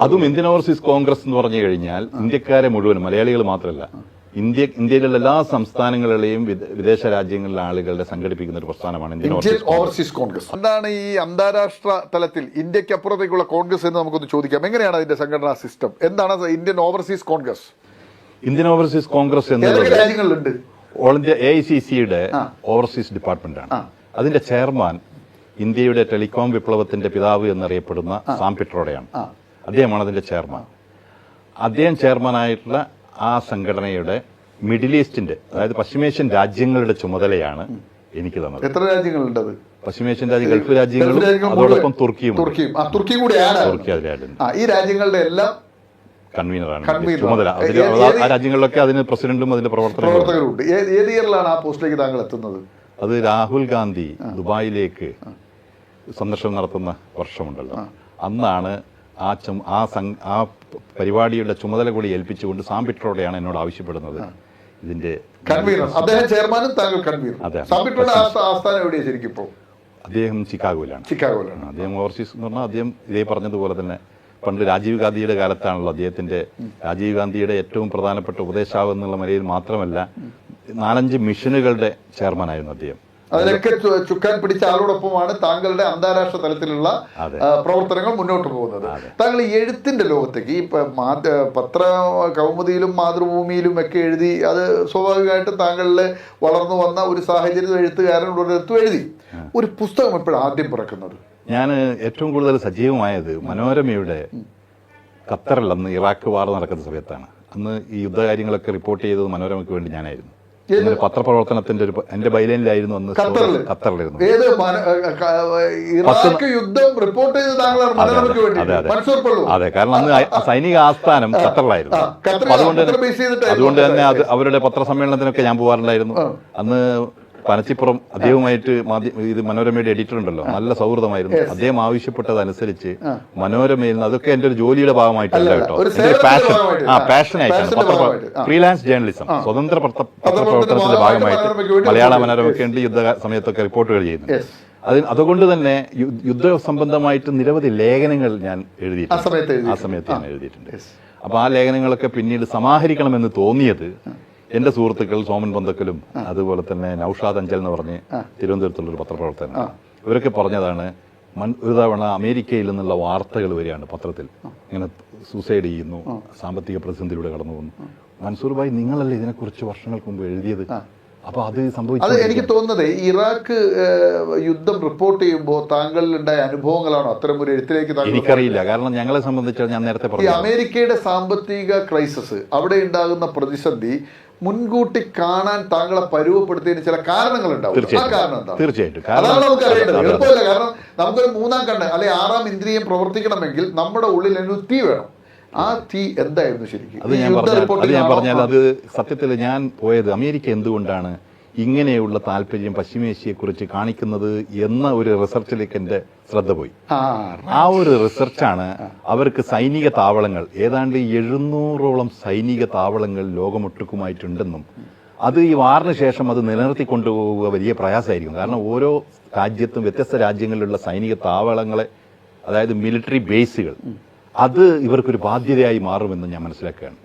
അതും ഇന്ത്യൻ ഓവർസീസ് കോൺഗ്രസ് എന്ന് പറഞ്ഞു കഴിഞ്ഞാൽ ഇന്ത്യക്കാരെ മുഴുവൻ, മലയാളികൾ മാത്രമല്ല, ഇന്ത്യയിലുള്ള എല്ലാ സംസ്ഥാനങ്ങളിലെയും വിദേശ രാജ്യങ്ങളിലെ ആളുകളുടെ സംഘടിപ്പിക്കുന്ന ഒരു പ്രസ്ഥാനമാണ് ഇന്ത്യൻ ഓവർസീസ് കോൺഗ്രസ്. എന്താണ് ഈ അന്താരാഷ്ട്ര തലത്തിൽ ഇന്ത്യക്ക് അപ്പുറത്തേക്കുള്ള കോൺഗ്രസ് എന്ന് നമുക്കൊന്ന് ചോദിക്കാം. എങ്ങനെയാണ് അതിന്റെ സംഘടനാ സിസ്റ്റം? എന്താണ് Indian overseas Congress? Indian overseas Congress എന്നുള്ളത് രാജ്യങ്ങളുണ്ട്. ഓൾ ഇന്ത്യ AICCയുടെ ഓവർസീസ് ഡിപ്പാർട്ട്മെന്റാണ്. അതിന്റെ ചെയർമാൻ ഇന്ത്യയുടെ ടെലികോം വിപ്ലവത്തിന്റെ പിതാവ് എന്നറിയപ്പെടുന്ന സാം പിട്രോഡയാണ്. അദ്ദേഹമാണ് അതിന്റെ ചെയർമാൻ. അദ്ദേഹം ചെയർമാനായിട്ടുള്ള ആ സംഘടനയുടെ മിഡിൽ ഈസ്റ്റിന്റെ, അതായത് പശ്ചിമേഷ്യൻ രാജ്യങ്ങളുടെ ചുമതലയാണ് എനിക്ക് തന്നത്. എത്ര രാജ്യങ്ങളുണ്ട്? പശ്ചിമേഷ്യൻ ഗൾഫ് രാജ്യങ്ങളും അതോടൊപ്പം തുർക്കിയും ഈ രാജ്യങ്ങളുടെ എല്ലാം കൺവീനറാണ് ചുമതല. ആ രാജ്യങ്ങളിലൊക്കെ അതിന് പ്രസിഡന്റും അതിന്റെ പ്രവർത്തകരുണ്ട്. ഏത് ഇയറിലാണ് ആ പോസ്റ്റിലേക്ക് താങ്കൾ എത്തുന്നത്? അത് രാഹുൽ ഗാന്ധി ദുബായിലേക്ക് സന്ദർശനം നടത്തുന്ന വർഷമുണ്ടല്ലോ, അന്നാണ് ആ പരിപാടിയുടെ ചുമതല കൂടി ഏൽപ്പിച്ചുകൊണ്ട് സാം പിട്രോഡയാണ് എന്നോട് ആവശ്യപ്പെടുന്നത് ഇതിന്റെ കൺവീനർ. അദ്ദേഹം ചെയർമാനും താങ്കൾ കൺവീനർ. സാം പിട്രോയുടെ ആസ്ഥാനം എവിടെയാണ് ശരിക്കും ഇപ്പോൾ? അദ്ദേഹം ചിക്കാഗോയിലാണ്. അദ്ദേഹം ഓവർസീസ് എന്ന് പറഞ്ഞാൽ അദ്ദേഹം ഇതേ പറഞ്ഞതുപോലെ തന്നെ പണ്ട് രാജീവ് ഗാന്ധിയുടെ കാലത്താണല്ലോ രാജീവ് ഗാന്ധിയുടെ ഏറ്റവും പ്രധാനപ്പെട്ട ഉപദേശാവ് എന്നുള്ള നിലയിൽ മാത്രമല്ല 4-5 മിഷനുകളുടെ ചെയർമാനായിരുന്നു അദ്ദേഹം. അതിലൊക്കെ ചുക്കാൻ പിടിച്ച ആളോടൊപ്പമാണ് താങ്കളുടെ അന്താരാഷ്ട്ര തലത്തിലുള്ള പ്രവർത്തനങ്ങൾ മുന്നോട്ട് പോകുന്നത്. താങ്കൾ ഈ എഴുത്തിന്റെ ലോകത്തേക്ക്, ഈ പത്ര കൗമുദിയിലും മാതൃഭൂമിയിലും ഒക്കെ എഴുതി, അത് സ്വാഭാവികമായിട്ടും താങ്കളിൽ വളർന്നു വന്ന ഒരു സാഹചര്യം എഴുത്തുകാരനോട് എഴുതി. ഒരു പുസ്തകം എപ്പോഴും ആദ്യം പിറക്കുന്നത്? ഞാൻ ഏറ്റവും കൂടുതൽ സജീവമായത് മനോരമയുടെ ഖത്തറിൽ അന്ന് ഇറാഖ് വാർ നടക്കുന്ന സമയത്താണ്. അന്ന് ഈ യുദ്ധകാര്യങ്ങളൊക്കെ റിപ്പോർട്ട് ചെയ്തത് മനോരമയ്ക്ക് വേണ്ടി ഞാനായിരുന്നു. പത്രപ്രവർത്തനത്തിന്റെ എന്റെ ബൈലൈനിലായിരുന്നു അന്ന് ഖത്തറിലായിരുന്നു. അതെ, കാരണം അന്ന് സൈനിക ആസ്ഥാനം ഖത്തറിലായിരുന്നു. അതുകൊണ്ട് തന്നെ അവരുടെ പത്രസമ്മേളനത്തിനൊക്കെ ഞാൻ പോകാറുണ്ടായിരുന്നു. അന്ന് പനച്ചിപ്പുറം അദ്ദേഹവുമായിട്ട് ഇത് മനോരമയുടെ എഡിറ്റർ ഉണ്ടല്ലോ, നല്ല സൗഹൃദമായിരുന്നു. അദ്ദേഹം ആവശ്യപ്പെട്ടതനുസരിച്ച് മനോരമയിൽ നിന്ന്, അതൊക്കെ എന്റെ ഒരു ജോലിയുടെ ഭാഗമായിട്ടല്ല കേട്ടോ, എന്റെ പാഷനായിട്ടാണ്. ഫ്രീലാൻസ് ജേർണലിസം, സ്വതന്ത്ര പത്രപ്രവർത്തനത്തിന്റെ ഭാഗമായിട്ട് മലയാള മനോരമയ്ക്ക് വേണ്ടി യുദ്ധ സമയത്തൊക്കെ റിപ്പോർട്ടുകൾ ചെയ്യുന്നു. അതുകൊണ്ട് തന്നെ യുദ്ധ സംബന്ധമായിട്ട് നിരവധി ലേഖനങ്ങൾ ഞാൻ എഴുതിയിട്ടുണ്ട്. ആ സമയത്ത് ഞാൻ എഴുതിയിട്ടുണ്ട്. അപ്പൊ ആ ലേഖനങ്ങളൊക്കെ പിന്നീട് സമാഹരിക്കണമെന്ന് തോന്നിയത് എന്റെ സുഹൃത്തുക്കൾ സോമൻ പന്തക്കലും അതുപോലെ തന്നെ നൌഷാദ് അഞ്ചൽ എന്ന് പറഞ്ഞ് തിരുവനന്തപുരത്തുള്ളൊരു പത്രപ്രവർത്തകൻ, ഇവരൊക്കെ പറഞ്ഞതാണ്, ഒരു തവണ അമേരിക്കയിൽ നിന്നുള്ള വാർത്തകൾ വരികയാണ് പത്രത്തിൽ, ഇങ്ങനെ സൂസൈഡ് ചെയ്യുന്നു, സാമ്പത്തിക പ്രതിസന്ധിയിലൂടെ കടന്നു പോകുന്നു. മൻസൂർ ഭായ്, നിങ്ങളല്ലേ ഇതിനെക്കുറിച്ച് വർഷങ്ങൾക്ക് മുമ്പ് എഴുതിയത്? അപ്പൊ അത് സംഭവിച്ചു. എനിക്ക് തോന്നുന്നത് ഇറാഖ് യുദ്ധം റിപ്പോർട്ട് ചെയ്യുമ്പോൾ താങ്കളിലുണ്ടായ അനുഭവങ്ങളാണോ അത്തരം ഒരു എഴുത്തിലേക്ക്? എനിക്കറിയില്ല, കാരണം ഞങ്ങളെ സംബന്ധിച്ച് ഞാൻ നേരത്തെ പറഞ്ഞു, അമേരിക്കയുടെ സാമ്പത്തിക ക്രൈസിസ്, അവിടെ ഉണ്ടാകുന്ന പ്രതിസന്ധി മുൻകൂട്ടി കാണാൻ താങ്കളെ പരുവപ്പെടുത്തിയതിന് ചില കാരണങ്ങളുണ്ടാവും. തീർച്ചയായിട്ടും അതാണ് നമുക്ക് അറിയേണ്ടത്. എളുപ്പമല്ല. കാരണം നമുക്കൊരു മൂന്നാം കണ്ണ് അല്ലെ 6ാം ഇന്ദ്രിയം പ്രവർത്തിക്കണമെങ്കിൽ നമ്മുടെ ഉള്ളിൽ ഒരു തീ വേണം. ആ തീ എന്തായിരുന്നു ശരിക്കും? അത് ഞാൻ പറഞ്ഞാൽ അത് സത്യത്തിൽ ഞാൻ പോയത് അമേരിക്ക എന്തുകൊണ്ടാണ് ഇങ്ങനെയുള്ള താല്പര്യം പശ്ചിമേഷ്യയെക്കുറിച്ച് കാണിക്കുന്നത് എന്ന ഒരു റിസർച്ചിലേക്ക് എന്റെ ശ്രദ്ധ പോയി. ആ ഒരു റിസർച്ചാണ് അവർക്ക് സൈനിക താവളങ്ങൾ, ഏതാണ്ട് 700ഓളം സൈനിക താവളങ്ങൾ ലോകമൊട്ടുക്കുമായിട്ടുണ്ടെന്നും അത് ഈ വാറിന് ശേഷം അത് നിലനിർത്തിക്കൊണ്ടുപോവുക വലിയ പ്രയാസമായിരിക്കും. കാരണം ഓരോ രാജ്യത്തും വ്യത്യസ്ത രാജ്യങ്ങളിലുള്ള സൈനിക താവളങ്ങളെ, അതായത് മിലിറ്ററി ബേസുകൾ, അത് ഇവർക്കൊരു ബാധ്യതയായി മാറുമെന്ന് ഞാൻ മനസ്സിലാക്കുകയാണ്.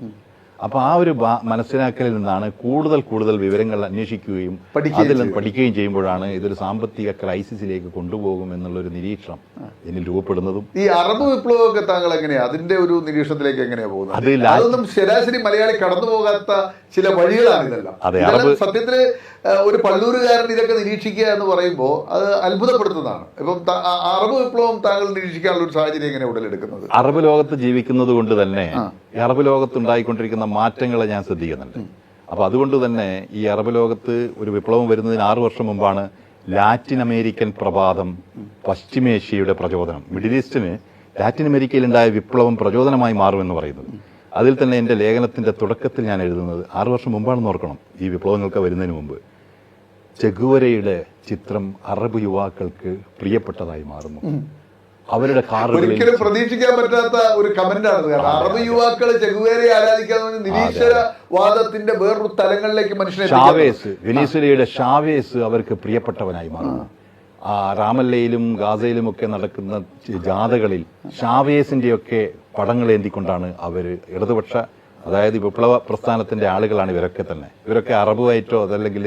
അപ്പൊ ആ ഒരു മനസ്സിലാക്കലിൽ നിന്നാണ് കൂടുതൽ വിവരങ്ങൾ അന്വേഷിക്കുകയും അതിൽ പഠിക്കുകയും ചെയ്യുമ്പോഴാണ് ഇതൊരു സാമ്പത്തിക ക്രൈസിസിലേക്ക് കൊണ്ടുപോകും എന്നുള്ളൊരു നിരീക്ഷണം എന്നിൽ രൂപപ്പെടുന്നതും. ഈ അറബ് വിപ്ലവമൊക്കെ താങ്കൾ എങ്ങനെയാ അതിന്റെ ഒരു നിരീക്ഷണത്തിലേക്ക് എങ്ങനെയാ പോകുന്നത്? അതൊന്നും ശരാശരി മലയാളി കടന്നു പോകാത്ത ചില വഴികളാണ് ഇതെല്ലാം. സത്യത്തില് ഒരു പള്ളൂരുകാരൻ ഇതൊക്കെ നിരീക്ഷിക്കുക എന്ന് പറയുമ്പോൾ അത് അത്ഭുതപ്പെടുത്തുന്നതാണ്. ഇപ്പം അറബ് വിപ്ലവം താങ്കൾ നിരീക്ഷിക്കാനുള്ള ഒരു സാഹചര്യം എങ്ങനെ ഉടലെടുക്കുന്നത്? അറബ് ലോകത്ത് ജീവിക്കുന്നത് കൊണ്ട് തന്നെ ഈ അറബ് ലോകത്തുണ്ടായിക്കൊണ്ടിരിക്കുന്ന മാറ്റങ്ങളെ ഞാൻ ശ്രദ്ധിക്കുന്നുണ്ട്. അപ്പൊ അതുകൊണ്ട് തന്നെ ഈ അറബ് ലോകത്ത് ഒരു വിപ്ലവം വരുന്നതിന് 6 വർഷം മുമ്പാണ് ലാറ്റിൻ അമേരിക്കൻ പ്രഭാതം, പശ്ചിമേഷ്യയുടെ പ്രചോദനം. മിഡിൽ ഈസ്റ്റിന് ലാറ്റിൻ അമേരിക്കയിൽ ഉണ്ടായ വിപ്ലവം പ്രചോദനമായി മാറുമെന്ന് പറയുന്നത്. അതിൽ തന്നെ എൻ്റെ ലേഖനത്തിന്റെ തുടക്കത്തിൽ ഞാൻ എഴുതുന്നത് 6 വർഷം മുമ്പാണെന്ന് ഓർക്കണം, ഈ വിപ്ലവങ്ങൾക്ക് വരുന്നതിന് മുമ്പ്. ചെഗുവരയുടെ ചിത്രം അറബ് യുവാക്കൾക്ക് പ്രിയപ്പെട്ടതായി മാറുന്നു. അവരുടെ കാറുകളിൽ ഒരിക്കലും പ്രതീക്ഷിക്കാൻ പറ്റാത്ത ഒരു കമന്റ് ആണ്. കാരണം അറബ് യുവാക്കൾ ചെഗുവേരയെ ആരാധിക്കാന്ന് നിരീശ്വരവാദത്തിന്റെ വേറൊരു തലങ്ങളിലേക്ക് മനുഷ്യനെ ഷാവേസ്, വെനീസ്വലയുടെ ഷാവേസ് അവർക്ക് പ്രിയപ്പെട്ടവനായി മാറുന്നു. ആ റാമല്ലയിലും ഗാസയിലും ഒക്കെ നടക്കുന്ന ജാഥകളിൽ ഷാവേസിന്റെയൊക്കെ പടങ്ങളേന്തിക്കൊണ്ടാണ് അവര് ഇടതുപക്ഷ, അതായത് വിപ്ലവ പ്രസ്ഥാനത്തിന്റെ ആളുകളാണ് ഇവരൊക്കെ തന്നെ. ഇവരൊക്കെ അറബുമായിട്ടോ അതല്ലെങ്കിൽ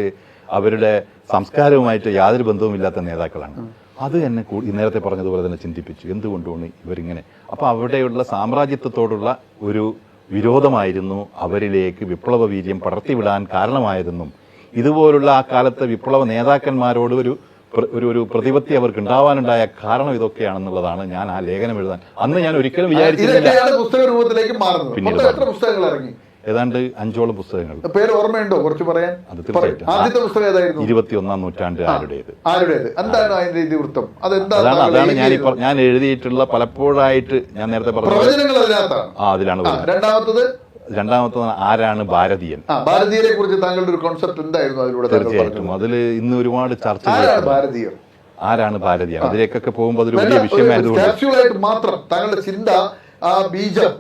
അവരുടെ സംസ്കാരവുമായിട്ടോ യാതൊരു ബന്ധവുമില്ലാത്ത നേതാക്കളാണ്. അത് എന്നെ നേരത്തെ പറഞ്ഞതുപോലെ തന്നെ ചിന്തിപ്പിച്ചു, എന്തുകൊണ്ടാണ് ഇവരിങ്ങനെ. അപ്പൊ അവിടെയുള്ള സാമ്രാജ്യത്വത്തോടുള്ള ഒരു വിരോധമായിരുന്നു അവരിലേക്ക് വിപ്ലവ വീര്യം പടർത്തിവിടാൻ കാരണമായതെന്നും ഇതുപോലുള്ള ആ കാലത്തെ വിപ്ലവ നേതാക്കന്മാരോട് ഒരു പ്രതിപത്തി അവർക്ക് ഉണ്ടാവാനുണ്ടായ കാരണം ഇതൊക്കെയാണെന്നുള്ളതാണ് ഞാൻ ആ ലേഖനം എഴുതാൻ അന്ന് ഞാൻ ഒരിക്കലും വിചാരിച്ചിട്ടില്ല. പുസ്തക രൂപത്തിലേക്ക് മാറുന്നത്. പിന്നീട് എത്ര പുസ്തകങ്ങൾ ഇറങ്ങി? ഏതാണ്ട് 5ഓളം പുസ്തകങ്ങൾ. പേര് ഓർമ്മയുണ്ടോ? കുറച്ച് പറയാൻ. അത് തീർച്ചയായിട്ടും. ആദ്യത്തെ പുസ്തകം ഏതായിരുന്നു? 21ാം നൂറ്റാണ്ട് ആരുടേത്. എന്താണ് അതിന്റെ ഇതിവൃത്തം? അതാണ് ഞാൻ എഴുതിയിട്ടുള്ള പലപ്പോഴായിട്ട് ഞാൻ നേരത്തെ പറഞ്ഞത്. അതിലാണ്. രണ്ടാമത്തത് ആരാണ് ഭാരതീയൻ. ഭാരതീയരെ കുറിച്ച് താങ്കളുടെ ഒരു കോൺസെപ്റ്റ് എന്തായിരുന്നു അതിലൂടെ? തീർച്ചയായിട്ടും അതിൽ ഇന്ന് ഒരുപാട് ചർച്ച. ആരാണ് ഭാരതീയൻ? അതിലേക്കൊക്കെ പോകുമ്പോൾ അതൊരു വലിയ വിഷയമായതുകൊണ്ട് മാത്രം താങ്കളുടെ ചിന്ത, ആ ബീജം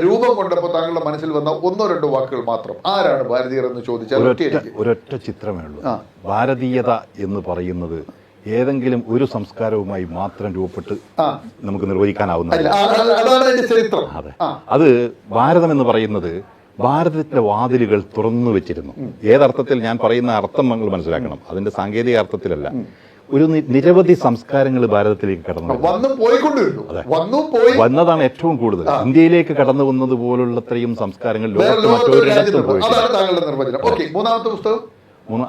രൂപം കൊണ്ടപ്പോൾ താങ്കളുടെ മനസ്സിൽ വന്ന 1-2 വാക്കുകൾ മാത്രം. ആരാണ് ഭാരതീയർ എന്ന് ചോദിച്ചാൽ ഒരൊറ്റ ചിത്രമേ ഉള്ളൂ. ഭാരതീയത എന്ന് പറയുന്നത് ഏതെങ്കിലും ഒരു സംസ്കാരവുമായി മാത്രം രൂപപ്പെട്ട് നമുക്ക് നിർവഹിക്കാനാവുന്ന. അതെ, അത് ഭാരതം എന്ന് പറയുന്നത് ഭാരതത്തിന്റെ വാതിലുകൾ തുറന്നു വെച്ചിരുന്നു. ഏതർത്ഥത്തിൽ ഞാൻ പറയുന്ന അർത്ഥം നിങ്ങൾ മനസ്സിലാക്കണം, അതിന്റെ സാങ്കേതിക അർത്ഥത്തിലല്ല. ഒരു നിരവധി സംസ്കാരങ്ങൾ ഭാരതത്തിലേക്ക് കടന്നു വന്നതാണ് ഏറ്റവും കൂടുതൽ. ഇന്ത്യയിലേക്ക് കടന്നു വന്നത് പോലുള്ളത്രയും സംസ്കാരങ്ങൾ ലോകത്ത് മറ്റൊരിടത്തും പോയിട്ടില്ല.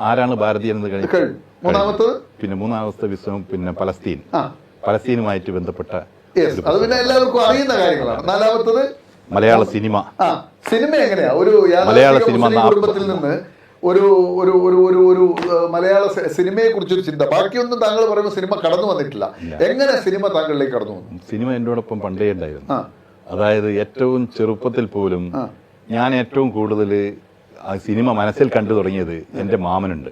ആരാണ് ഭാരതീയൻ എന്ന് കഴിഞ്ഞു. പിന്നെ മൂന്നാമത്തെ വിഷയം പിന്നെ പലസ്തീനുമായിട്ട് ബന്ധപ്പെട്ട അറിയുന്ന കാര്യങ്ങളാണ്. നാലാമത്തത് മലയാള സിനിമ. എങ്ങനെയാ ഒരു മലയാള സിനിമ കുടുംബത്തിൽ നിന്ന് ഒരു ഒരു ഒരു ഒരു ഒരു മലയാള സിനിമയെ കുറിച്ചൊരു ചിന്ത, ബാക്കിയൊന്നും താങ്കൾ പറയുമ്പോൾ സിനിമ കടന്നു വന്നിട്ടില്ല. എങ്ങനെ സിനിമ താങ്കളിലേക്ക് കടന്നു വന്നു? സിനിമ എന്നോടൊപ്പം പണ്ടേ ഉണ്ടായിരുന്നു. അതായത് ഏറ്റവും ചെറുപ്പത്തിൽ പോലും ഞാൻ ഏറ്റവും കൂടുതൽ ആ സിനിമ മനസ്സിൽ കണ്ടു തുടങ്ങിയത് എൻ്റെ മാമനുണ്ട്,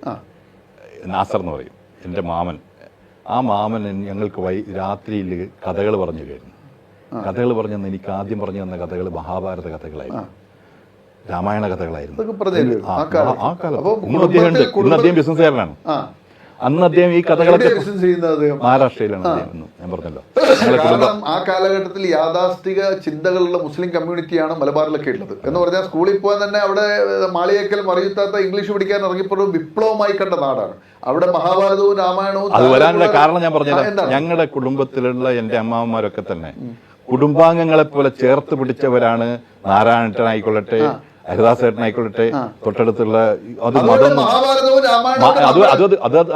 നാസർ എന്ന് പറയും, എൻ്റെ മാമൻ. ആ മാമൻ ഞങ്ങൾക്ക് രാത്രിയിൽ കഥകൾ പറഞ്ഞു കഴിഞ്ഞു. കഥകൾ പറഞ്ഞെന്ന് എനിക്ക് ആദ്യം പറഞ്ഞു തന്ന കഥകൾ മഹാഭാരത കഥകളായിരുന്നു, രാമായണ കഥകളായിരുന്നു. ആ കാലത്ത് ഇന്ന് അദ്ദേഹം ബിസിനസ്സുകാരനാണ്. അന്ന് അദ്ദേഹം ഈ കഥകളൊക്കെ മഹാരാഷ്ട്രയിലാണ് ഞാൻ പറഞ്ഞല്ലോ. ആ കാലഘട്ടത്തിൽ യാഥാസ്ഥിക ചിന്തകളുള്ള മുസ്ലിം കമ്മ്യൂണിറ്റിയാണ് മലബാറിലൊക്കെ ഉള്ളത് എന്ന് പറഞ്ഞാൽ സ്കൂളിൽ പോകാൻ തന്നെ അവിടെ മാളിയേക്കൽ മറിയുത്താത്ത ഇംഗ്ലീഷ് പഠിക്കാൻ ഇറങ്ങിയപ്പോൾ വിപ്ലവമായി കണ്ട നാടാണ്. അവിടെ മഹാഭാരതവും രാമായണവും. അത് വരാനുള്ള കാരണം ഞാൻ പറഞ്ഞത്, ഞങ്ങളുടെ കുടുംബത്തിലുള്ള എന്റെ അമ്മാവന്മാരൊക്കെ തന്നെ കുടുംബാംഗങ്ങളെ പോലെ ചേർത്ത് പിടിച്ചവരാണ്. നാരായണേട്ടനായിക്കൊള്ളട്ടെ, ഹരിദാസേട്ടനായിക്കൊള്ളട്ടെ, തൊട്ടടുത്തുള്ള അത് മതം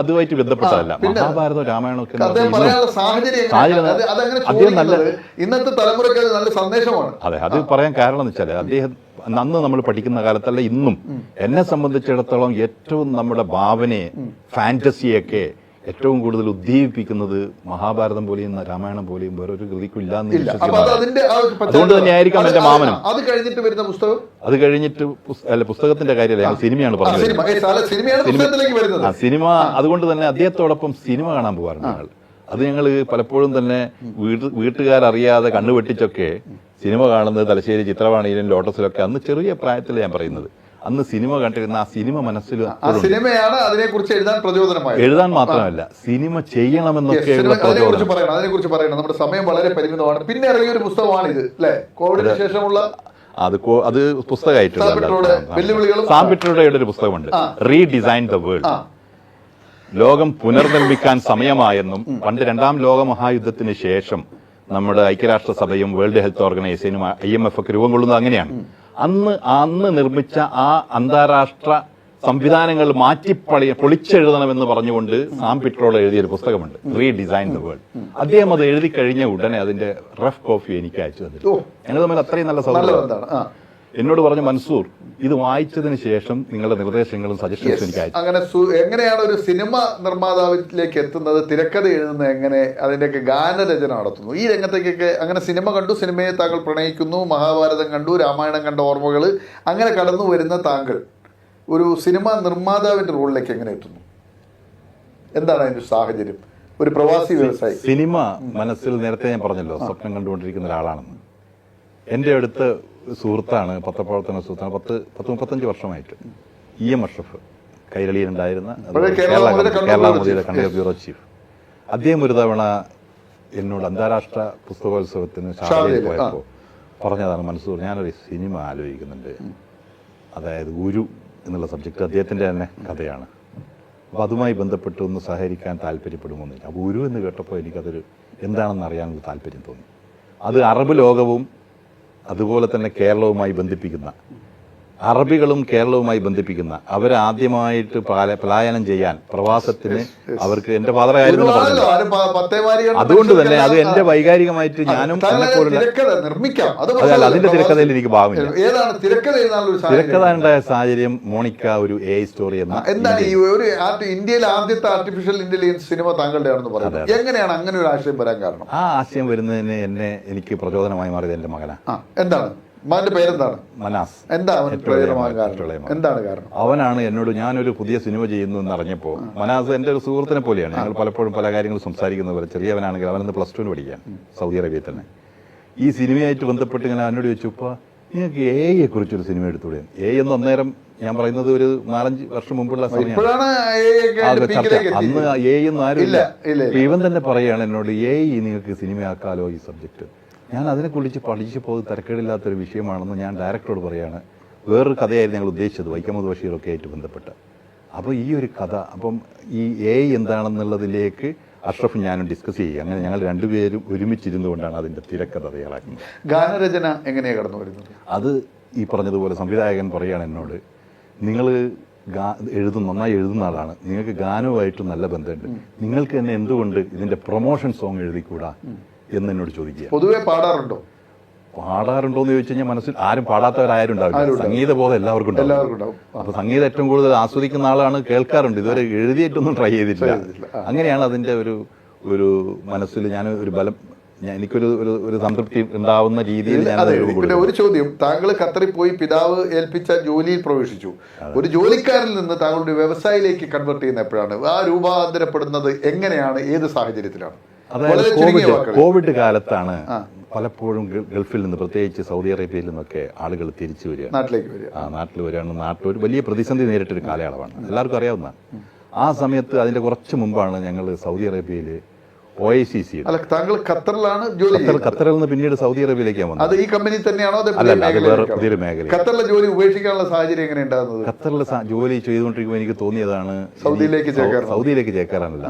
അതുമായിട്ട് ബന്ധപ്പെട്ടതല്ല. മഹാഭാരതവും രാമായണമൊക്കെ ഇന്നത്തെ തലമുറയ്ക്ക് നല്ല സന്ദേശമാണ്. അതെ, അത് പറയാൻ കാരണം എന്ന് വെച്ചാൽ അദ്ദേഹം അന്ന് നമ്മൾ പഠിക്കുന്ന കാലത്തല്ല ഇന്നും എന്നെ സംബന്ധിച്ചിടത്തോളം ഏറ്റവും നമ്മുടെ ഭാവനയെ, ഫാന്റസിയൊക്കെ ഏറ്റവും കൂടുതൽ ഉദ്ദീപിപ്പിക്കുന്നത് മഹാഭാരതം പോലെയും രാമായണം പോലെയും വേറൊരു കൃതിക്കില്ല എന്ന് വിശ്വസിക്കുന്നു. അതുകൊണ്ട് തന്നെയായിരിക്കാം എന്റെ മാമനും. അത് കഴിഞ്ഞിട്ട് വരുന്ന പുസ്തകം, അത് കഴിഞ്ഞിട്ട് പുസ്തകത്തിന്റെ കാര്യമല്ല, സിനിമയാണ് പറഞ്ഞത്. സിനിമ അതുകൊണ്ട് തന്നെ അദ്ദേഹത്തോടൊപ്പം സിനിമ കാണാൻ പോകാറുണ്ട് ഞങ്ങൾ. അത് ഞങ്ങൾ പലപ്പോഴും തന്നെ വീട്ടുകാരറിയാതെ കണ്ണുവെട്ടിച്ചൊക്കെ സിനിമ കാണുന്നത് തലശ്ശേരി ചിത്രവാണിയിലും ലോട്ടസിലൊക്കെ. അന്ന് ചെറിയ പ്രായത്തിൽ ഞാൻ പറയുന്നത്, അന്ന് സിനിമ കണ്ടിരുന്ന ആ സിനിമ മനസ്സിൽ സിനിമയാണ് അതിനെക്കുറിച്ച് എഴുതാൻ പ്രചോദനമായി. എഴുതാൻ മാത്രമല്ല, സിനിമ ചെയ്യണമെന്നൊക്കെ അതിനെക്കുറിച്ച് പറയണം. നമ്മുടെ സമയം വളരെ പരിമിതമാണ്. പിന്നെ ഇറങ്ങിയ ഒരു പുസ്തകമാണ് ഇത്, അല്ലെ? കോവിഡിന് ശേഷമുള്ള അത് പുസ്തകമായിട്ടുള്ള സാം പിട്രോഡയുടെ ഒരു പുസ്തകമുണ്ട്, റീഡിസൈൻ ദ വേൾഡ്. ലോകം പുനർനിർമ്മിക്കാൻ സമയമായെന്നും പണ്ട് 2ാം ലോക മഹായുദ്ധത്തിന് ശേഷം നമ്മുടെ ഐക്യരാഷ്ട്രസഭയും വേൾഡ് ഹെൽത്ത് ഓർഗനൈസേഷനും IMF ഒക്കെ രൂപം കൊള്ളുന്നത് അങ്ങനെയാണ്. അന്ന് നിർമ്മിച്ച ആ അന്താരാഷ്ട്ര സംവിധാനങ്ങൾ പൊളിച്ചെഴുതണമെന്ന് പറഞ്ഞുകൊണ്ട് സാം പിട്രോള എഴുതിയൊരു പുസ്തകമുണ്ട്, റീഡിസൈൻ ദ വേൾഡ്. അദ്ദേഹം അത് എഴുതി കഴിഞ്ഞ ഉടനെ അതിന്റെ റഫ് കോപ്പി എനിക്ക് അയച്ചു തന്നിട്ടു. ഞങ്ങൾ തമ്മിൽ അത്രയും നല്ല സൗഹൃദം. എന്നോട് പറഞ്ഞു, മൻസൂർ, ഇത് വായിച്ചതിന് ശേഷം നിങ്ങളുടെ നിർദ്ദേശങ്ങളും സജഷൻസും എനിക്ക് അയച്ചു. അങ്ങനെ എങ്ങനെയാണ് ഒരു സിനിമ നിർമ്മാതാവിലേക്ക് എത്തുന്നത്, തിരക്കഥ എഴുതുന്നത് എങ്ങനെ, അതിന്റെയൊക്കെ ഗാനരചന നടത്തുന്നു, ഈ രംഗത്തേക്കൊക്കെ? അങ്ങനെ സിനിമ കണ്ടു, സിനിമയെ താങ്കൾ പ്രണയിക്കുന്നു, മഹാഭാരതം കണ്ടു, രാമായണം കണ്ട ഓർമ്മകൾ, അങ്ങനെ കടന്നു വരുന്ന താങ്കൾ ഒരു സിനിമ നിർമ്മാതാവിന്റെ റോളിലേക്ക് എങ്ങനെ എത്തുന്നു? എന്താണ് അതിന്റെ സാഹചര്യം? ഒരു പ്രവാസി വ്യവസായി. സിനിമ മനസ്സിൽ നേരത്തെ ഞാൻ പറഞ്ഞല്ലോ, സ്വപ്നം കണ്ടുകൊണ്ടിരിക്കുന്ന ഒരാളാണെന്ന്. എൻ്റെ അടുത്ത് സുഹൃത്താണ്, പത്രപ്രവർത്തന സുഹൃത്താണ്, 35 വർഷമായിട്ട് EM അഷ്റഫ്, കൈരളിയിലുണ്ടായിരുന്ന കേരള മോദിയുടെ കണ്ണൂർ ബ്യൂറോ ചീഫ്. അദ്ദേഹം ഒരു തവണ എന്നോട് അന്താരാഷ്ട്ര പുസ്തകോത്സവത്തിന് ഷാർജയിൽ പോയപ്പോൾ പറഞ്ഞതാണ്, മൻസൂർ, ഞാനൊരു സിനിമ ആലോചിക്കുന്നുണ്ട്, അതായത് ഗുരു എന്നുള്ള സബ്ജക്റ്റ് അദ്ദേഹത്തിൻ്റെ തന്നെ കഥയാണ്. അപ്പോൾ അതുമായി ബന്ധപ്പെട്ട് ഒന്ന് സഹകരിക്കാൻ താല്പര്യപ്പെടുമോന്നില്ല. അപ്പോൾ ഗുരു എന്ന് കേട്ടപ്പോൾ എനിക്കതൊരു എന്താണെന്ന് അറിയാനുള്ള താല്പര്യം തോന്നി. അത് അറബ് ലോകവും അതുപോലെ തന്നെ കേരളവുമായി ബന്ധിപ്പിക്കുന്ന, അറബികളും കേരളവുമായി ബന്ധിപ്പിക്കുന്ന, അവരാദ്യമായിട്ട് പലായനം ചെയ്യാൻ പ്രവാസത്തിന് അവർക്ക് എന്റെ ഫാദറായിരുന്നു. അതുകൊണ്ട് തന്നെ അത് എന്റെ വൈകാരികമായിട്ട് ഞാനും അതല്ല, അതിന്റെ തിരക്കഥയിൽ എനിക്ക് ഭാവമില്ല. തിരക്കഥ ഉണ്ടായ സാഹചര്യം മോണിക്ക ഒരു AI സ്റ്റോറി എന്താണ് ഈ ഒരു ഇന്ത്യയിലെ ആദ്യത്തെ ആർട്ടിഫിഷ്യൽ ഇന്റലിജൻസ് സിനിമ താങ്കളുടെ ആണെന്ന് പറയുന്നത്. എങ്ങനെയാണ് അങ്ങനെ ഒരു ആശയം വരാൻ കാരണം? ആ ആശയം വരുന്നതിന് എനിക്ക് പ്രചോദനമായി മാറിയത് എന്റെ മകനാ. എന്താണ് മകന്റെ പേരെന്താണ്? മനാസ്. എന്താണ് കാരണം? അവനാണ് എന്നോട്, ഞാനൊരു പുതിയ സിനിമ ചെയ്യുന്നു എന്ന് അറിഞ്ഞപ്പോ, മനാസ് എന്റെ ഒരു സുഹൃത്തിനെ പോലെയാണ്, ഞങ്ങൾ പലപ്പോഴും പല കാര്യങ്ങൾ സംസാരിക്കുന്ന പോലെ. ചെറിയവനാണെങ്കിൽ അവനന്ന് +2 പഠിക്കാൻ സൗദി അറേബ്യയിൽ തന്നെ. ഈ സിനിമയായിട്ട് ബന്ധപ്പെട്ട് ഇങ്ങനെ അവനോട് ചോദിച്ചു, ഇപ്പൊ നിങ്ങൾക്ക് AI കുറിച്ചൊരു സിനിമ എടുത്തൂടെ? AI എന്ന് അന്നേരം ഞാൻ പറയുന്നത് ഒരു 4-5 വർഷം മുമ്പുള്ള സമയമാണ്. അന്ന് AI ഒന്നും ആരുമില്ല. ഇവൻ തന്നെ പറയാണ് എന്നോട്, AI നിങ്ങൾക്ക് സിനിമയാക്കാലോ ഈ സബ്ജക്ട്. ഞാൻ അതിനെക്കുറിച്ച് പഠിച്ചപ്പോൾ തിരക്കേടില്ലാത്തൊരു വിഷയമാണെന്ന് ഞാൻ ഡയറക്ടറോട് പറയാണ്. വേറൊരു കഥയായിരുന്നു ഞങ്ങൾ ഉദ്ദേശിച്ചത്, വൈക്കം മുഹമ്മദ് ബഷീറൊക്കെ ആയിട്ട് ബന്ധപ്പെട്ട്. അപ്പോൾ ഈ ഒരു കഥ, അപ്പം ഈ AI എന്താണെന്നുള്ളതിലേക്ക് അഷ്റഫ് ഞാനും ഡിസ്കസ് ചെയ്യുക. അങ്ങനെ ഞങ്ങൾ രണ്ടുപേരും ഒരുമിച്ചിരുന്നുകൊണ്ടാണ് അതിന്റെ തിരക്കഥ തയ്യാറാക്കുന്നത്. ഗാനരചന എങ്ങനെയാണ് കടന്നു വരുന്നത്? അത് ഈ പറഞ്ഞതുപോലെ സംവിധായകൻ പറയുകയാണ് എന്നോട്, നിങ്ങൾ നന്നായി എഴുതുന്ന ആളാണ്, നിങ്ങൾക്ക് ഗാനവുമായിട്ട് നല്ല ബന്ധമുണ്ട്, നിങ്ങൾക്ക് തന്നെ എന്തുകൊണ്ട് ഇതിന്റെ പ്രൊമോഷൻ സോങ് എഴുതിക്കൂടാ എന്ന് എന്നോട് ചോദിക്കുക. പൊതുവെ പാടാറുണ്ടോ എന്ന് ചോദിച്ചു കഴിഞ്ഞാൽ മനസ്സിൽ ആരും പാടാത്തവരാരുണ്ടാവില്ല. സംഗീത ബോധം എല്ലാവർക്കും ഉണ്ടാവും. അപ്പൊ സംഗീതം ഏറ്റവും കൂടുതൽ ആസ്വദിക്കുന്ന ആളാണ്, കേൾക്കാറുണ്ട്. ഇതുവരെ എഴുതിയിട്ടൊന്നും ട്രൈ ചെയ്തിട്ടില്ല. അങ്ങനെയാണ് അതിന്റെ ഒരു മനസ്സിൽ ഞാൻ ഒരു ബലം, എനിക്കൊരു ഒരു സംതൃപ്തി ഉണ്ടാവുന്ന രീതിയിൽ. പിന്നെ ഒരു ചോദ്യം, താങ്കൾ ഖത്തറിൽ പോയി പിതാവ് ഏൽപ്പിച്ച ജോലിയിൽ പ്രവേശിച്ചു. ഒരു ജോലിക്കാരിൽ നിന്ന് താങ്കളുടെ വ്യവസായിലേക്ക് കൺവേർട്ട് ചെയ്യുന്ന എപ്പോഴാണ്? ആ രൂപാന്തരപ്പെടുന്നത് എങ്ങനെയാണ്, ഏത് സാഹചര്യത്തിലാണ്? അതായത് കോവിഡ് കാലത്താണ് പലപ്പോഴും ഗൾഫിൽ നിന്ന്, പ്രത്യേകിച്ച് സൗദി അറേബ്യയിൽ നിന്നൊക്കെ ആളുകൾ തിരിച്ചു വരിക, നാട്ടിൽ വരികയാണ്. നാട്ടിൽ ഒരു വലിയ പ്രതിസന്ധി നേരിട്ടൊരു കാലയളവാണ്, എല്ലാവർക്കും അറിയാവുന്നതാണ്. ആ സമയത്ത് അതിന്റെ കുറച്ച് മുമ്പാണ് ഞങ്ങൾ സൗദി അറേബ്യയിൽ OICC. താങ്കൾ ഖത്തറിലാണ് ജോലി? ഖത്തറിൽ നിന്ന് പിന്നീട് സൗദി അറേബ്യയിലേക്കാണ് വന്നത്. അത് ഈ കമ്പനി തന്നെയാണോ? പുതിയൊരു മേഖല. ഖത്തറിലെ ജോലി ഉപേക്ഷിക്കാനുള്ള സാഹചര്യം എങ്ങനെ ഉണ്ടാകുന്നത്? ഖത്തറിൽ ജോലി ചെയ്തുകൊണ്ടിരിക്കുമ്പോൾ എനിക്ക് തോന്നിയതാണ് സൗദിയിലേക്ക് ചേക്കാറാനില്ല.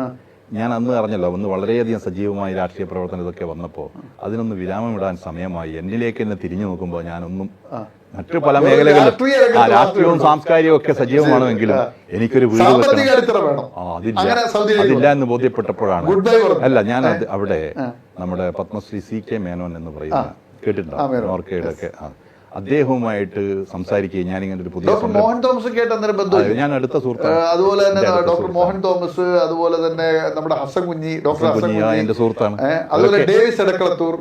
ഞാൻ അന്ന് അറിഞ്ഞല്ലോ, അന്ന് വളരെയധികം സജീവമായി രാഷ്ട്രീയ പ്രവർത്തനം ഇതൊക്കെ വന്നപ്പോൾ അതിനൊന്ന് വിരാമമിടാൻ സമയമായി. എന്നിലേക്ക് തന്നെ തിരിഞ്ഞു നോക്കുമ്പോൾ ഞാനൊന്നും, മറ്റു പല മേഖലകളിലും രാഷ്ട്രീയവും സാംസ്കാരികവും ഒക്കെ സജീവമാണെങ്കിലും എനിക്കൊരു വീട് അതില്ല എന്ന് ബോധ്യപ്പെട്ടപ്പോഴാണ്. അല്ല, ഞാൻ അവിടെ നമ്മുടെ പത്മശ്രീ CK മേനോൻ എന്ന് പറയുന്ന കേട്ടിട്ടുണ്ടോ, നോർക്കയുടെ ഒക്കെ, അദ്ദേഹവുമായിട്ട് സംസാരിക്കുകയും ഞാനിങ്ങനെ ഒരു പുതിയ മോഹൻ തോമസ് ഞാൻ അടുത്ത സുഹൃത്താണ്. അതുപോലെ തന്നെ ഡോക്ടർ മോഹൻ തോമസ്, അതുപോലെ തന്നെ നമ്മുടെ ഹസൻ കുഞ്ഞി, ഡോക്ടർ എന്റെ സുഹൃത്താണ്. അതുപോലെ ഡേവിസ് എടക്കളത്തൂർ,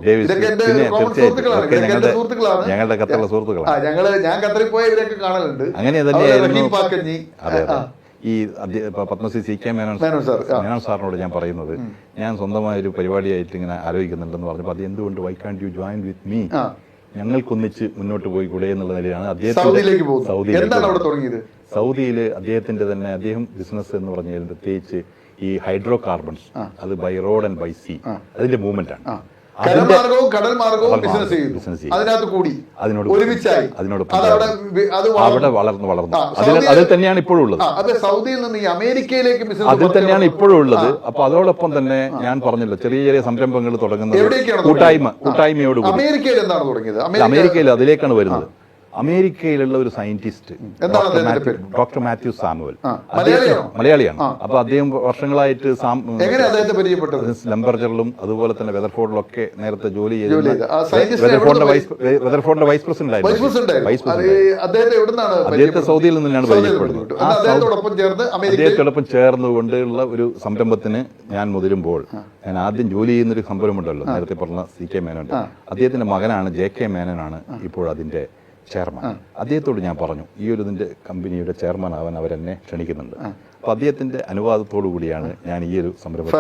ഞങ്ങളുടെ ഖത്തറിലെ സുഹൃത്തുക്കളാണ്. ഞാൻ ഖത്തറിൽ പോയ ഇവരൊക്കെ കാണലുണ്ട്. അങ്ങനെ തന്നെയായിരുന്നു. ഈ പത്മശ്രീ CK മേനോൻ സാറിനോട് ഞാൻ പറയുന്നത്, ഞാൻ സ്വന്തമായ ഒരു പരിപാടിയായിട്ട് ഇങ്ങനെ ആലോചിക്കുന്നുണ്ടെന്ന് പറഞ്ഞപ്പോൾ, അത് എന്തുകൊണ്ട് why can't you join with me, ഞങ്ങൾക്കൊന്നിച്ച് മുന്നോട്ട് പോയി കൂടെ എന്നുള്ള നിലയിലാണ് സൗദിയിൽ അദ്ദേഹത്തിന്റെ തന്നെ, അദ്ദേഹം ബിസിനസ് എന്ന് പറഞ്ഞാൽ പ്രത്യേകിച്ച് ഈ ഹൈഡ്രോ കാർബൺസ്, അത് by road and by sea, അതിന്റെ മൂവ്മെന്റ് ആണ്. കടൽ മാർഗവും ബിസിനസ് അതിനകത്ത് കൂടി അവിടെ വളർന്നു അതിൽ തന്നെയാണ് ഇപ്പോഴും ഉള്ളത്. സൗദിയിൽ നിന്ന് ഈ അമേരിക്കയിലേക്ക് ബിസിനസ് അതിൽ തന്നെയാണ് ഇപ്പോഴും ഉള്ളത്. അപ്പൊ അതോടൊപ്പം തന്നെ ഞാൻ പറഞ്ഞല്ലോ, ചെറിയ ചെറിയ സംരംഭങ്ങൾ തുടങ്ങുന്നത് കൂട്ടായ്മയോട്. അമേരിക്കയിൽ എന്താണ് തുടങ്ങിയത്? അമേരിക്കയിൽ അതിലേക്കാണ് വരുന്നത്. അമേരിക്കയിലുള്ള ഒരു സയന്റിസ്റ്റ് എന്താണ് അദ്ദേഹത്തിന്റെ പേര്? ഡോക്ടർ മാത്യു സാമുവൽ, മലയാളിയാണോ? മലയാളിയാണ്. അപ്പൊ അദ്ദേഹം വർഷങ്ങളായിട്ട് എങ്ങനെ അദ്ദേഹത്തെ പരിചയപ്പെട്ടത്? ലംബർജറിലും അതുപോലെ തന്നെ വെതർഫോർഡിലും ഒക്കെ നേരത്തെ ജോലി ചെയ്ത് ആ scientist വെതർഫോർഡിന്റെ വൈസ് പ്രസിഡന്റ് അദ്ദേഹത്തെ സൗദിയിൽ നിന്നാണ് പരിചയപ്പെടുന്നത്. അദ്ദേഹത്തോടൊപ്പം ചേർന്ന് അദ്ദേഹത്തോടൊപ്പം ചേർന്നുകൊണ്ടുള്ള ഒരു സംരംഭത്തിന് ഞാൻ മുതിരുമ്പോൾ ഞാൻ ആദ്യം ജോലി ചെയ്യുന്നൊരു സംരംഭമുണ്ടല്ലോ, നേരത്തെ പറഞ്ഞ CK മേനോൻ, അദ്ദേഹത്തിന്റെ മകനാണ് JK മേനോനാണ് ഇപ്പോൾ അതിന്റെ ചെയർമാൻ. അദ്ദേഹത്തോട് ഞാൻ പറഞ്ഞു ഈ ഒരു ഇതിന്റെ കമ്പനിയുടെ ചെയർമാൻ ആവാൻ അവരെന്നെ ക്ഷണിക്കുന്നുണ്ട്. അപ്പൊ അദ്ദേഹത്തിന്റെ അനുവാദത്തോടു കൂടിയാണ് ഞാൻ ഈ ഒരു സംരംഭം.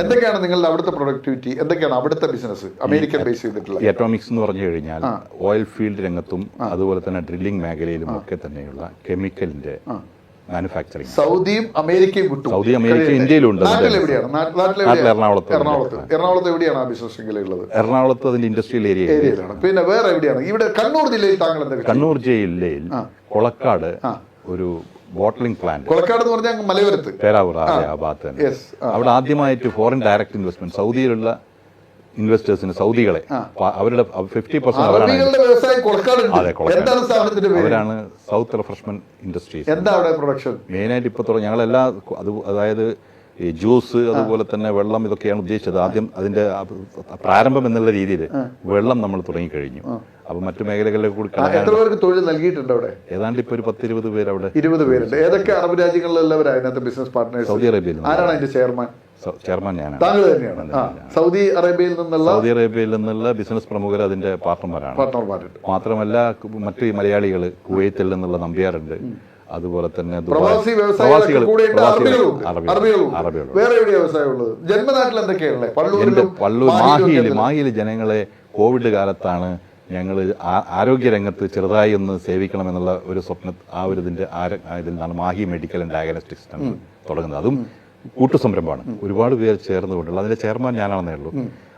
എന്തൊക്കെയാണ് നിങ്ങളുടെ അവിടുത്തെ പ്രൊഡക്ടിവിറ്റി, എന്തൊക്കെയാണ് അവിടുത്തെ ബിസിനസ് അമേരിക്കൻ ബേസ് ചെയ്തിട്ടുള്ള? എറ്റോമിക്സ് എന്ന് പറഞ്ഞു കഴിഞ്ഞാൽ ഓയിൽ ഫീൽഡ് രംഗത്തും അതുപോലെ തന്നെ ഡ്രില്ലിംഗ് മേഖലയിലും ഒക്കെ തന്നെയുള്ള കെമിക്കലിന്റെ മാനുഫാക്ചറിങ്. സൗദിയും അമേരിക്കയും വിട്ടു. സൗദി അമേരിക്ക ഇന്ത്യയിലുണ്ട്. എറണാകുളത്ത് എവിടെയാണ് ആ ബിസിനസ് ഉള്ളത്? എറണാകുളത്ത് അതിന്റെ ഇൻഡസ്ട്രിയൽ ഏരിയയിലാണ്. പിന്നെ വേറെ എവിടെയാണ്? ഇവിടെ കണ്ണൂർ ജില്ലയിൽ താങ്കൾ എന്തൊക്കെ? കണ്ണൂർ ജില്ലയിൽ കൊളക്കാട് ഒരു ബോട്ട്ലിംഗ് പ്ലാന്റ്. കൊളക്കാട് എന്ന് പറഞ്ഞാൽ മലയോരത്ത് പേരാവൂർ ആ ഭാഗത്ത് തന്നെ. അവിടെ ആദ്യമായിട്ട് ഫോറിൻ ഡയറക്ട് ഇൻവെസ്റ്റ്മെന്റ് സൗദിയിലുള്ള ഇൻവെസ്റ്റേഴ്സിന്, സൗദികളെ അവരുടെ 50% അവരാണ് സൗത്ത് റിഫ്രഷ്മെന്റ് ഇൻഡസ്ട്രീസ്. മെയിനായിട്ട് ഇപ്പൊ ഞങ്ങളെല്ലാ അതായത് ഈ ജ്യൂസ് അതുപോലെ തന്നെ വെള്ളം ഇതൊക്കെയാണ് ഉദ്ദേശിച്ചത്. ആദ്യം അതിന്റെ പ്രാരംഭം എന്നുള്ള രീതിയിൽ വെള്ളം നമ്മൾ തുടങ്ങിക്കഴിഞ്ഞു. അപ്പൊ മറ്റു മേഖലകളിലെ കൂടി തൊഴിൽ നൽകിയിട്ടുണ്ട് അവിടെ. ഏതാണ്ട് ഇപ്പൊ ഒരു 10-20 പേര് അവിടെ. 20 പേരുണ്ട്. ഏതൊക്കെ അറബ് രാജ്യങ്ങളിലെല്ലാവരും ബിസിനസ് പാർട്ട്നേഴ്സ്? സൗദി അറേബ്യയിൽ. ആരാണ് അതിന്റെ ചെയർമാൻ? ഞാനാണ്. താങ്കൾ തന്നെയാണ്. സൗദി അറേബ്യയിൽ നിന്നുള്ള ബിസിനസ് പ്രമുഖർ അതിന്റെ പാർട്ട്ണർമാരാണ്. മാത്രമല്ല മറ്റു മലയാളികൾ കുവൈത്തിൽ നിന്നുള്ള നമ്പ്യാറുണ്ട്, അതുപോലെ തന്നെ മാഹിയിൽ ജനങ്ങളെ കോവിഡ് കാലത്താണ് ഞങ്ങൾ ആരോഗ്യരംഗത്ത് ചെറുതായി ഒന്ന് സേവിക്കണമെന്നുള്ള ഒരു സ്വപ്നം, ആ ഒരു ഇതിൽ നിന്നാണ് Mahe medical and diagnostic centre തുടങ്ങുന്നത്. അതും കൂട്ടുസംരംഭമാണ്, ഒരുപാട് പേർ ചേർന്നുകൊണ്ടുള്ള. അതിന്റെ ചെയർമാൻ ഞാനാണെന്നേ ഉള്ളൂ.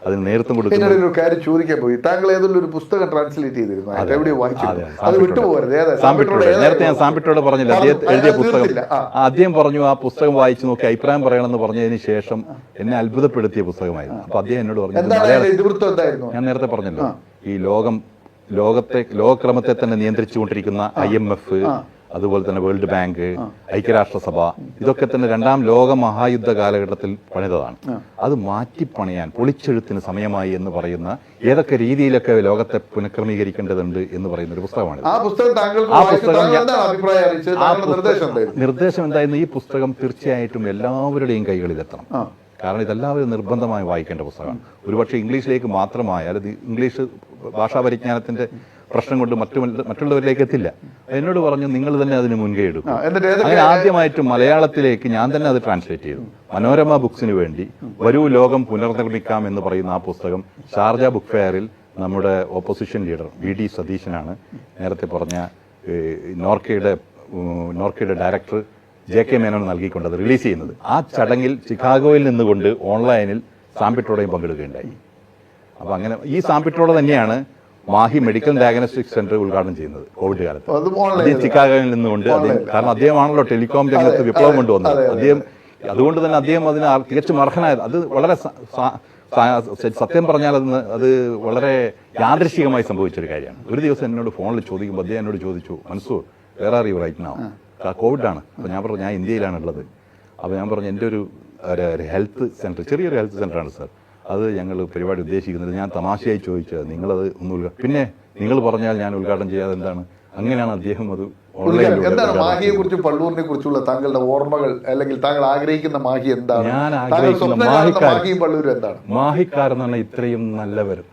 അതിന് നേതൃത്വം കൊടുക്കുന്ന ഒരു കാര്യം ചോദിക്കാൻ പോയി. താങ്കൾ ഏതൊരു ഒരു പുസ്തകം ട്രാൻസ്ലേറ്റ് ചെയ്തിരുന്നു? നേരത്തെ ഞാൻ സാമ്പിട്ടോട് പറഞ്ഞില്ല, എഴുതിയ പുസ്തകം. അദ്ദേഹം പറഞ്ഞു ആ പുസ്തകം വായിച്ചു നോക്കി അഭിപ്രായം പറയണമെന്ന് പറഞ്ഞതിന് ശേഷം എന്നെ അത്ഭുതപ്പെടുത്തിയ പുസ്തകമായിരുന്നു. അപ്പൊ അദ്ദേഹം എന്നോട് പറഞ്ഞു, ഞാൻ നേരത്തെ പറഞ്ഞല്ലോ, ഈ ലോകക്രമത്തെ തന്നെ നിയന്ത്രിച്ചുകൊണ്ടിരിക്കുന്ന IMF, അതുപോലെ തന്നെ വേൾഡ് ബാങ്ക്, ഐക്യരാഷ്ട്രസഭ, ഇതൊക്കെ തന്നെ 2ാം ലോക മഹായുദ്ധ കാലഘട്ടത്തിൽ പണിതതാണ്. അത് മാറ്റിപ്പണിയാൻ പൊളിച്ചെഴുത്തിന് സമയമായി എന്ന് പറയുന്ന ഏതൊക്കെ രീതിയിലൊക്കെ ലോകത്തെ പുനഃക്രമീകരിക്കേണ്ടതുണ്ട് എന്ന് പറയുന്ന ഒരു പുസ്തകമാണ്. നിർദ്ദേശം എന്തായിരുന്നു? ഈ പുസ്തകം തീർച്ചയായിട്ടും എല്ലാവരുടെയും കൈകളിലെത്തണം. കാരണം ഇതെല്ലാവരും നിർബന്ധമായി വായിക്കേണ്ട പുസ്തകമാണ്. ഒരുപക്ഷെ ഇംഗ്ലീഷിലേക്ക് മാത്രമായാൽ അത് ഇംഗ്ലീഷ് ഭാഷാ പരിജ്ഞാനത്തിന്റെ പ്രശ്നം കൊണ്ട് മറ്റുള്ളവരിലേക്ക് എത്തില്ല. എന്നോട് പറഞ്ഞു നിങ്ങൾ തന്നെ അതിന് മുൻകൈ എടുക്കും. അങ്ങനെ ആദ്യമായിട്ട് മലയാളത്തിലേക്ക് ഞാൻ തന്നെ അത് ട്രാൻസ്ലേറ്റ് ചെയ്തു. മനോരമ ബുക്സിന് വേണ്ടി വരൂ ലോകം പുനർനിർമ്മിക്കാം എന്ന് പറയുന്ന ആ പുസ്തകം ഷാർജ ബുക്ക് ഫെയറിൽ നമ്മുടെ ഓപ്പോസിഷൻ ലീഡർ VD സതീശനാണ്, നേരത്തെ പറഞ്ഞ നോർക്കയുടെ ഡയറക്ടർ JK മേനോൻ നൽകിക്കൊണ്ട് അത് റിലീസ് ചെയ്യുന്നത്. ആ ചടങ്ങിൽ ചിക്കാഗോയിൽ നിന്നുകൊണ്ട് ഓൺലൈനിൽ സാമ്പിട്ടോടെയും പങ്കെടുക്കുകയുണ്ടായി. അപ്പൊ അങ്ങനെ ഈ സാമ്പിട്ടോടെ തന്നെയാണ് മാഹി മെഡിക്കൽ ഡയഗ്നോസ്റ്റിക് സെന്റർ ഉദ്ഘാടനം ചെയ്യുന്നത് കോവിഡ് കാലത്ത്. അദ്ദേഹം ചിക്കാഗോയിൽ നിന്നുകൊണ്ട്, കാരണം അദ്ദേഹമാണല്ലോ ടെലികോം രംഗത്ത് വിപ്ലവം കൊണ്ടുവന്നത്. അതുകൊണ്ട് തന്നെ അദ്ദേഹം അതിന് തികച്ചും അർഹനായത്. അത് വളരെ സത്യം പറഞ്ഞാൽ അത് വളരെ യാദൃശ്ചികമായി സംഭവിച്ചൊരു കാര്യമാണ്. ഒരു ദിവസം എന്നോട് ഫോണിൽ ചോദിക്കുമ്പോൾ അദ്ദേഹം എന്നോട് ചോദിച്ചു, മൻസൂർ വേറെ അറിയൂ റൈറ്റ് നൗ കോവിഡാണ്. അപ്പോൾ ഞാൻ പറഞ്ഞു ഞാൻ ഇന്ത്യയിലാണുള്ളത്. അപ്പോൾ ഞാൻ പറഞ്ഞു എൻ്റെ ഒരു ഹെൽത്ത് സെന്റർ, ചെറിയൊരു ഹെൽത്ത് സെന്ററാണ് സാർ, അത് ഞങ്ങൾ പരിപാടി ഉദ്ദേശിക്കുന്നത്. ഞാൻ തമാശയായി ചോദിച്ചത് നിങ്ങളത് ഒന്ന് പിന്നെ നിങ്ങൾ പറഞ്ഞാൽ ഞാൻ ഉദ്ഘാടനം ചെയ്യാതെ എന്താണ്? അങ്ങനെയാണ് അദ്ദേഹം അത് എന്താണ് മാഹിയെ കുറിച്ചും പള്ളൂരിനെ കുറിച്ചുള്ള താങ്കളുടെ ഓർമ്മകൾ, അല്ലെങ്കിൽ താങ്കൾ ആഗ്രഹിക്കുന്ന മാഹി എന്താണ്? ഞാൻ ആഗ്രഹിക്കുന്ന മാഹിക്കാരെന്ന് പറഞ്ഞാൽ ഇത്രയും നല്ലവരും.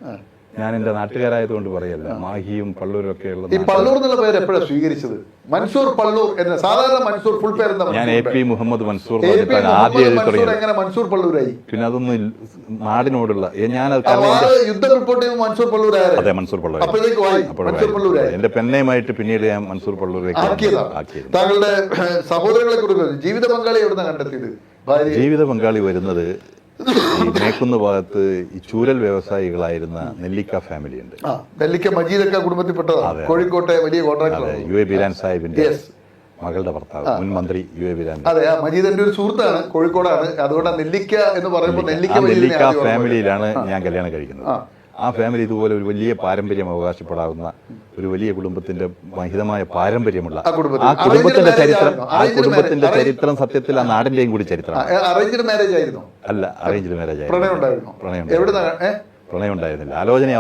ഞാൻ എന്റെ നാട്ടുകാരായതുകൊണ്ട് പറയല്ല, മാഹിയും പള്ളൂരും ഒക്കെ ഉള്ളത്. ഈ പള്ളൂർ എന്നുള്ള പേര് എപ്പോഴാണ് സ്വീകരിച്ചത്? മൻസൂർ പള്ളൂർ എന്ന സാധാരണ മൻസൂർ ഫുൾ പേര് ഞാൻ AP മുഹമ്മദ് മൻസൂർ ആദ്യം എഴുതി തുടങ്ങി. എങ്ങനെ മൻസൂർ പള്ളൂരായി? പിന്നെ അതൊന്നും നാടിനോടുള്ള യുദ്ധം റിപ്പോർട്ട് ചെയ്യുമ്പോൾ മൻസൂർ പള്ളൂരായി. അതെ, മൻസൂർ പള്ളൂർ എന്റെ പെന്നയുമായിട്ട് പിന്നീട് ഞാൻ മൻസൂർ പള്ളൂരിലേക്ക് ആക്കിയത്. താങ്കളുടെ സഹോദരങ്ങളെ കുറിച്ച് ജീവിത പങ്കാളി എവിടുന്ന കണ്ടെത്തിയത്? ജീവിത പങ്കാളി വരുന്നത് ഈ മേക്കുന്ന ഭാഗത്ത് ഈ ചൂരൽ വ്യവസായികളായിരുന്ന നെല്ലിക്ക ഫാമിലി ഉണ്ട്. നെല്ലിക്ക മജീദൊക്കെ കുടുംബത്തിൽപ്പെട്ടതാണ്. കോഴിക്കോട്ടെ വലിയ കോൺട്രാക്ടർ UA ബീരാൻ സാഹിബിന്റെ മകളുടെ ഭർത്താവ്, മുൻ മന്ത്രി UA ബീരാൻ. അതെ, മജീദ് എന്റെ ഒരു സുഹൃത്താണ്, കോഴിക്കോടാണ്. അതുകൊണ്ട് നെല്ലിക്ക എന്ന് പറയുമ്പോൾ നെല്ലിക്ക ഫാമിലിയിലാണ് ഞാൻ കല്യാണം കഴിക്കുന്നത്. ആ ഫാമിലി ഇതുപോലെ ഒരു വലിയ പാരമ്പര്യം അവകാശപ്പെടാവുന്ന ഒരു വലിയ കുടുംബത്തിന്റെ മഹിതമായ പാരമ്പര്യമുള്ള ആ കുടുംബത്തിന്റെ ചരിത്രം സത്യത്തിൽ ആ നാടിന്റെയും കൂടി ചരിത്രമാണ്. അറേഞ്ച്ഡ് മാരേജ് ആയിരുന്നു? അല്ല, അറേഞ്ച്ഡ് മാരേജ് ആയിരുന്നു. പ്രണയം ഉണ്ടായിരുന്നില്ല, ആലോചന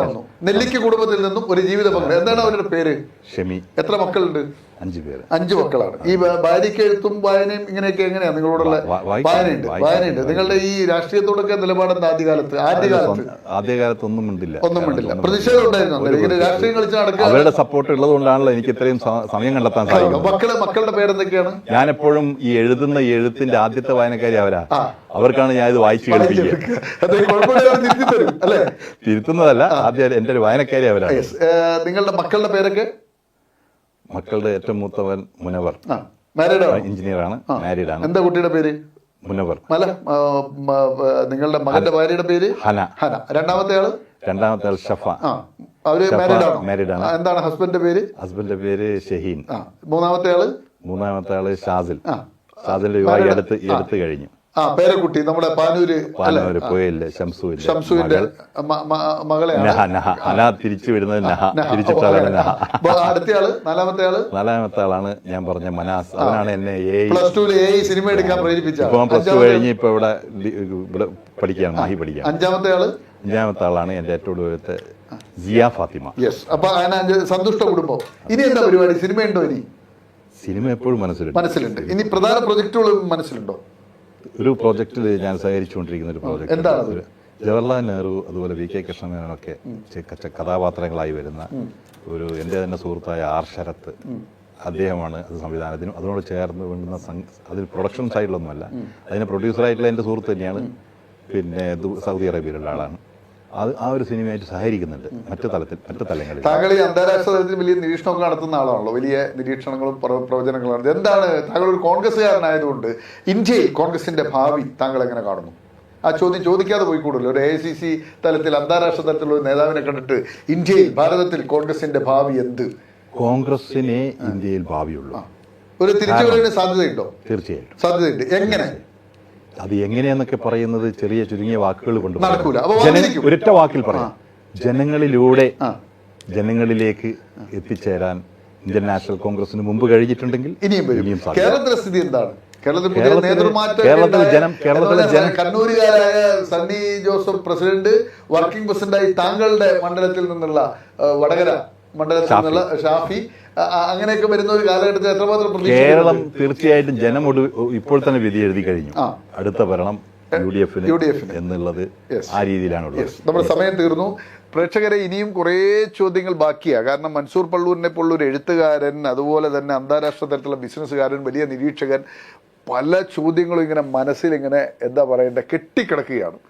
വന്നു. നെല്ലിക്ക കുടുംബത്തിൽ നിന്നും ഒരു ജീവിത പങ്കാളി. എന്താണ് അവരുടെ പേര്? ഷെമി. എത്ര മക്കളുണ്ട്? 5 പേര്. 5 മക്കളാണ്. ഈ ഭാര്യയ്ക്ക് എഴുത്തും വായനയും ഇങ്ങനെയൊക്കെ എങ്ങനെയാ നിങ്ങളോടുള്ള വായനയുണ്ട്? നിങ്ങളുടെ ഈ രാഷ്ട്രീയത്തോടൊക്കെ നിലപാടെന്താ? ആദ്യകാലത്ത് ഒന്നും മിണ്ടില്ല. പ്രതിഷേധം ഉണ്ടായിരുന്നു. രാഷ്ട്രീയം കളിച്ച് നടക്കുക. അവരുടെ സപ്പോർട്ട് ഉള്ളത് കൊണ്ടാണല്ലോ എനിക്ക് ഇത്രയും സമയം കണ്ടെത്താൻ സാധിക്കും. മക്കളുടെ പേരെന്തൊക്കെയാണ്? ഞാൻ എപ്പോഴും ഈ എഴുതുന്ന എഴുത്തിന്റെ ആദ്യത്തെ വായനക്കാരി അവരാ. അവർക്കാണ് ഞാൻ ഇത് വായിച്ചു കേൾപ്പിക്കുക. തിരുത്തുന്നതല്ല, ആദ്യം എന്റെ ഒരു വായനക്കാരി അവരാണ്. നിങ്ങളുടെ മക്കളുടെ പേരൊക്കെ? മക്കളുടെ ഏറ്റവും മൂത്തവൻ മുനവർ, എഞ്ചിനീയറാണ്, മാരീഡാണ്. എന്താ കുട്ടിയുടെ പേര്? മുനവർ. നിങ്ങളുടെ മകന്റെ ഭാര്യയുടെ പേര്? ഹന. രണ്ടാമത്തെ ആൾ ഷഫ. അവര് മാരീഡാണ്. എന്താണ് ഹസ്ബൻഡിന്റെ പേര്? ഹസ്ബൻഡിന്റെ പേര് ഷഹീൻ. മൂന്നാമത്തെ ആള് ഷാസിൽ. ഷാസിന്റെ വിവാഹം എടുത്ത് കഴിഞ്ഞു. പേരക്കുട്ടി നമ്മുടെ പാനൂര് പോയല്ലേ, ഷംസുവിന്റെ മകളെ തിരിച്ചു വരുന്നത് നഹ, തിരിച്ചിട്ടാണ് നഹ. നാലാമത്തെ ആളാണ് ഞാൻ പറഞ്ഞ മനാസ്. അവനാണ് എന്നെ സിനിമ എടുക്കാൻ പ്രേരിപ്പിച്ചത്. ഇപ്പൊ പ്ലസ് 2 കഴിഞ്ഞ് ഇപ്പൊ ഇവിടെ പഠിക്കുകയാണ്, മാഹി പഠിക്കുകയാണ്. അഞ്ചാമത്തെ ആളാണ് എന്റെ ഏറ്റവും അടുത്ത ജിയ ഫാത്തിമ. അപ്പൊ സന്തുഷ്ട കുടുംബം. ഇനി എന്താ പരിപാടി? സിനിമയുണ്ടോ? ഇനി സിനിമ എപ്പോഴും മനസ്സിലുണ്ട്. ഇനി പ്രധാന പ്രൊജക്ടുകൾ മനസ്സിലുണ്ടോ? ഒരു പ്രോജക്റ്റിൽ ഞാൻ സഹകരിച്ചുകൊണ്ടിരിക്കുന്ന ഒരു പ്രോജക്റ്റ്, ജവഹർലാൽ നെഹ്റു അതുപോലെ വി കെ കൃഷ്ണമേനോനൊക്കെ കഥാപാത്രങ്ങളായി വരുന്ന ഒരു എൻ്റെ തന്നെ സുഹൃത്തായ ആർ ശരത്ത്, അദ്ദേഹമാണ് അത് സംവിധാനത്തിനും അതിനോട് ചേർന്ന് വേണ്ടുന്ന അതിൽ പ്രൊഡക്ഷൻ സൈഡിലൊന്നുമല്ല, അതിന് പ്രൊഡ്യൂസറായിട്ടുള്ള എൻ്റെ സുഹൃത്ത് തന്നെയാണ്. പിന്നെ സൗദി അറേബ്യയിലുള്ള ആളാണ്. അത് ആ ഒരു സിനിമയായിട്ട് സഹകരിക്കുന്നുണ്ട് മറ്റു തലങ്ങളിൽ. താങ്കൾ ഈ അന്താരാഷ്ട്ര തലത്തിൽ വലിയ നിരീക്ഷണമൊക്കെ നടത്തുന്ന ആളാണല്ലോ, വലിയ നിരീക്ഷണങ്ങളും പ്രവചനങ്ങളും. എന്താണ് താങ്കൾ ഒരു കോൺഗ്രസ്സുകാരനായതുകൊണ്ട് ഇന്ത്യയിൽ കോൺഗ്രസിന്റെ ഭാവി താങ്കൾ എങ്ങനെ കാണുന്നു? ആ ചോദ്യം ചോദിക്കാതെ പോയിക്കൂടല്ലോ. ഒരു AICC തലത്തിൽ അന്താരാഷ്ട്ര തലത്തിലുള്ള ഒരു നേതാവിനെ കണ്ടിട്ട് ഇന്ത്യയിൽ ഭാരതത്തിൽ കോൺഗ്രസിന്റെ ഭാവി എന്ത്? കോൺഗ്രസിനെ ഇന്ത്യയിൽ ഭാവിയുള്ളൂ. ഒരു തിരിച്ചുവരവിന് സാധ്യതയുണ്ടോ? തീർച്ചയായിട്ടും സാധ്യതയുണ്ട്. എങ്ങനെ? അത് എങ്ങനെയാന്നൊക്കെ പറയുന്നത് ചുരുങ്ങിയ വാക്കുകൾ കൊണ്ട് നടക്കൂല. ഒരൊറ്റ വാക്കിൽ പറയാം, ജനങ്ങളിലൂടെ ജനങ്ങളിലേക്ക് എത്തിച്ചേരാൻ ഇന്ത്യൻ നാഷണൽ കോൺഗ്രസിന് മുമ്പ് കഴിഞ്ഞിട്ടുണ്ടെങ്കിൽ ഇനിയും കേരളത്തിലെ സ്ഥിതി എന്താണ്? കണ്ണൂരുകാരായ സണ്ണി ജോസഫ് പ്രസിഡന്റ്, വർക്കിംഗ് പ്രസിഡന്റായി താങ്കളുടെ മണ്ഡലത്തിൽ നിന്നുള്ള വടകര മണ്ഡലത്തിൽ നിന്നുള്ള ഷാഫി, അങ്ങനെയൊക്കെ വരുന്ന ഒരു കാലഘട്ടത്തിൽ എത്രമാത്രം കേരളം തീർച്ചയായിട്ടും ജനം ഇപ്പോൾ തന്നെ വിധി എഴുതി കഴിഞ്ഞു. അടുത്ത ഭരണം UDF എന്നുള്ളത് ആ രീതിയിലാണുള്ളത്. നമ്മുടെ സമയം തീർന്നു. പ്രേക്ഷകരെ, ഇനിയും കുറേ ചോദ്യങ്ങൾ ബാക്കിയാണ്. കാരണം മൻസൂർ പള്ളൂരിനെ പോലുള്ള ഒരു എഴുത്തുകാരൻ, അതുപോലെ തന്നെ അന്താരാഷ്ട്ര തലത്തിലുള്ള ബിസിനസ്സുകാരൻ, വലിയ നിരീക്ഷകൻ, പല ചോദ്യങ്ങളും ഇങ്ങനെ മനസ്സിലിങ്ങനെ എന്താ പറയേണ്ട കെട്ടിക്കിടക്കുകയാണ്.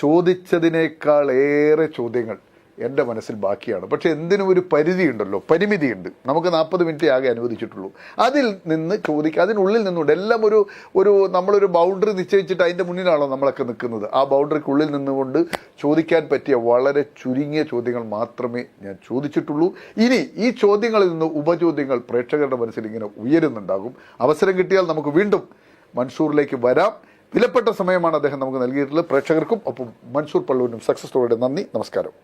ചോദിച്ചതിനേക്കാൾ ഏറെ ചോദ്യങ്ങൾ എൻ്റെ മനസ്സിൽ ബാക്കിയാണ്. പക്ഷെ എന്തിനും ഒരു പരിധിയുണ്ടല്ലോ, പരിമിതിയുണ്ട്. നമുക്ക് 40 മിനിറ്റ് ആകെ അനുവദിച്ചിട്ടുള്ളൂ. അതിൽ നിന്ന് ചോദിക്കുക, അതിനുള്ളിൽ നിന്നുകൊണ്ട് എല്ലാം ഒരു നമ്മളൊരു ബൗണ്ടറി നിശ്ചയിച്ചിട്ട് അതിൻ്റെ മുന്നിലാണോ നമ്മളൊക്കെ നിൽക്കുന്നത്. ആ ബൗണ്ടറിക്കുള്ളിൽ നിന്നുകൊണ്ട് ചോദിക്കാൻ പറ്റിയ വളരെ ചുരുങ്ങിയ ചോദ്യങ്ങൾ മാത്രമേ ഞാൻ ചോദിച്ചിട്ടുള്ളൂ. ഇനി ഈ ചോദ്യങ്ങളിൽ നിന്ന് ഉപചോദ്യങ്ങൾ പ്രേക്ഷകരുടെ മനസ്സിൽ ഇങ്ങനെ ഉയരുന്നുണ്ടാകും. അവസരം കിട്ടിയാൽ നമുക്ക് വീണ്ടും മൻസൂറിലേക്ക് വരാം. വിലപ്പെട്ട സമയമാണ് അദ്ദേഹം നമുക്ക് നൽകിയിട്ടുള്ളത്. പ്രേക്ഷകർക്കും ഒപ്പം മൻസൂർ പള്ളൂരിനും സക്സസ് സ്റ്റോറിയുടെ നന്ദി, നമസ്കാരം.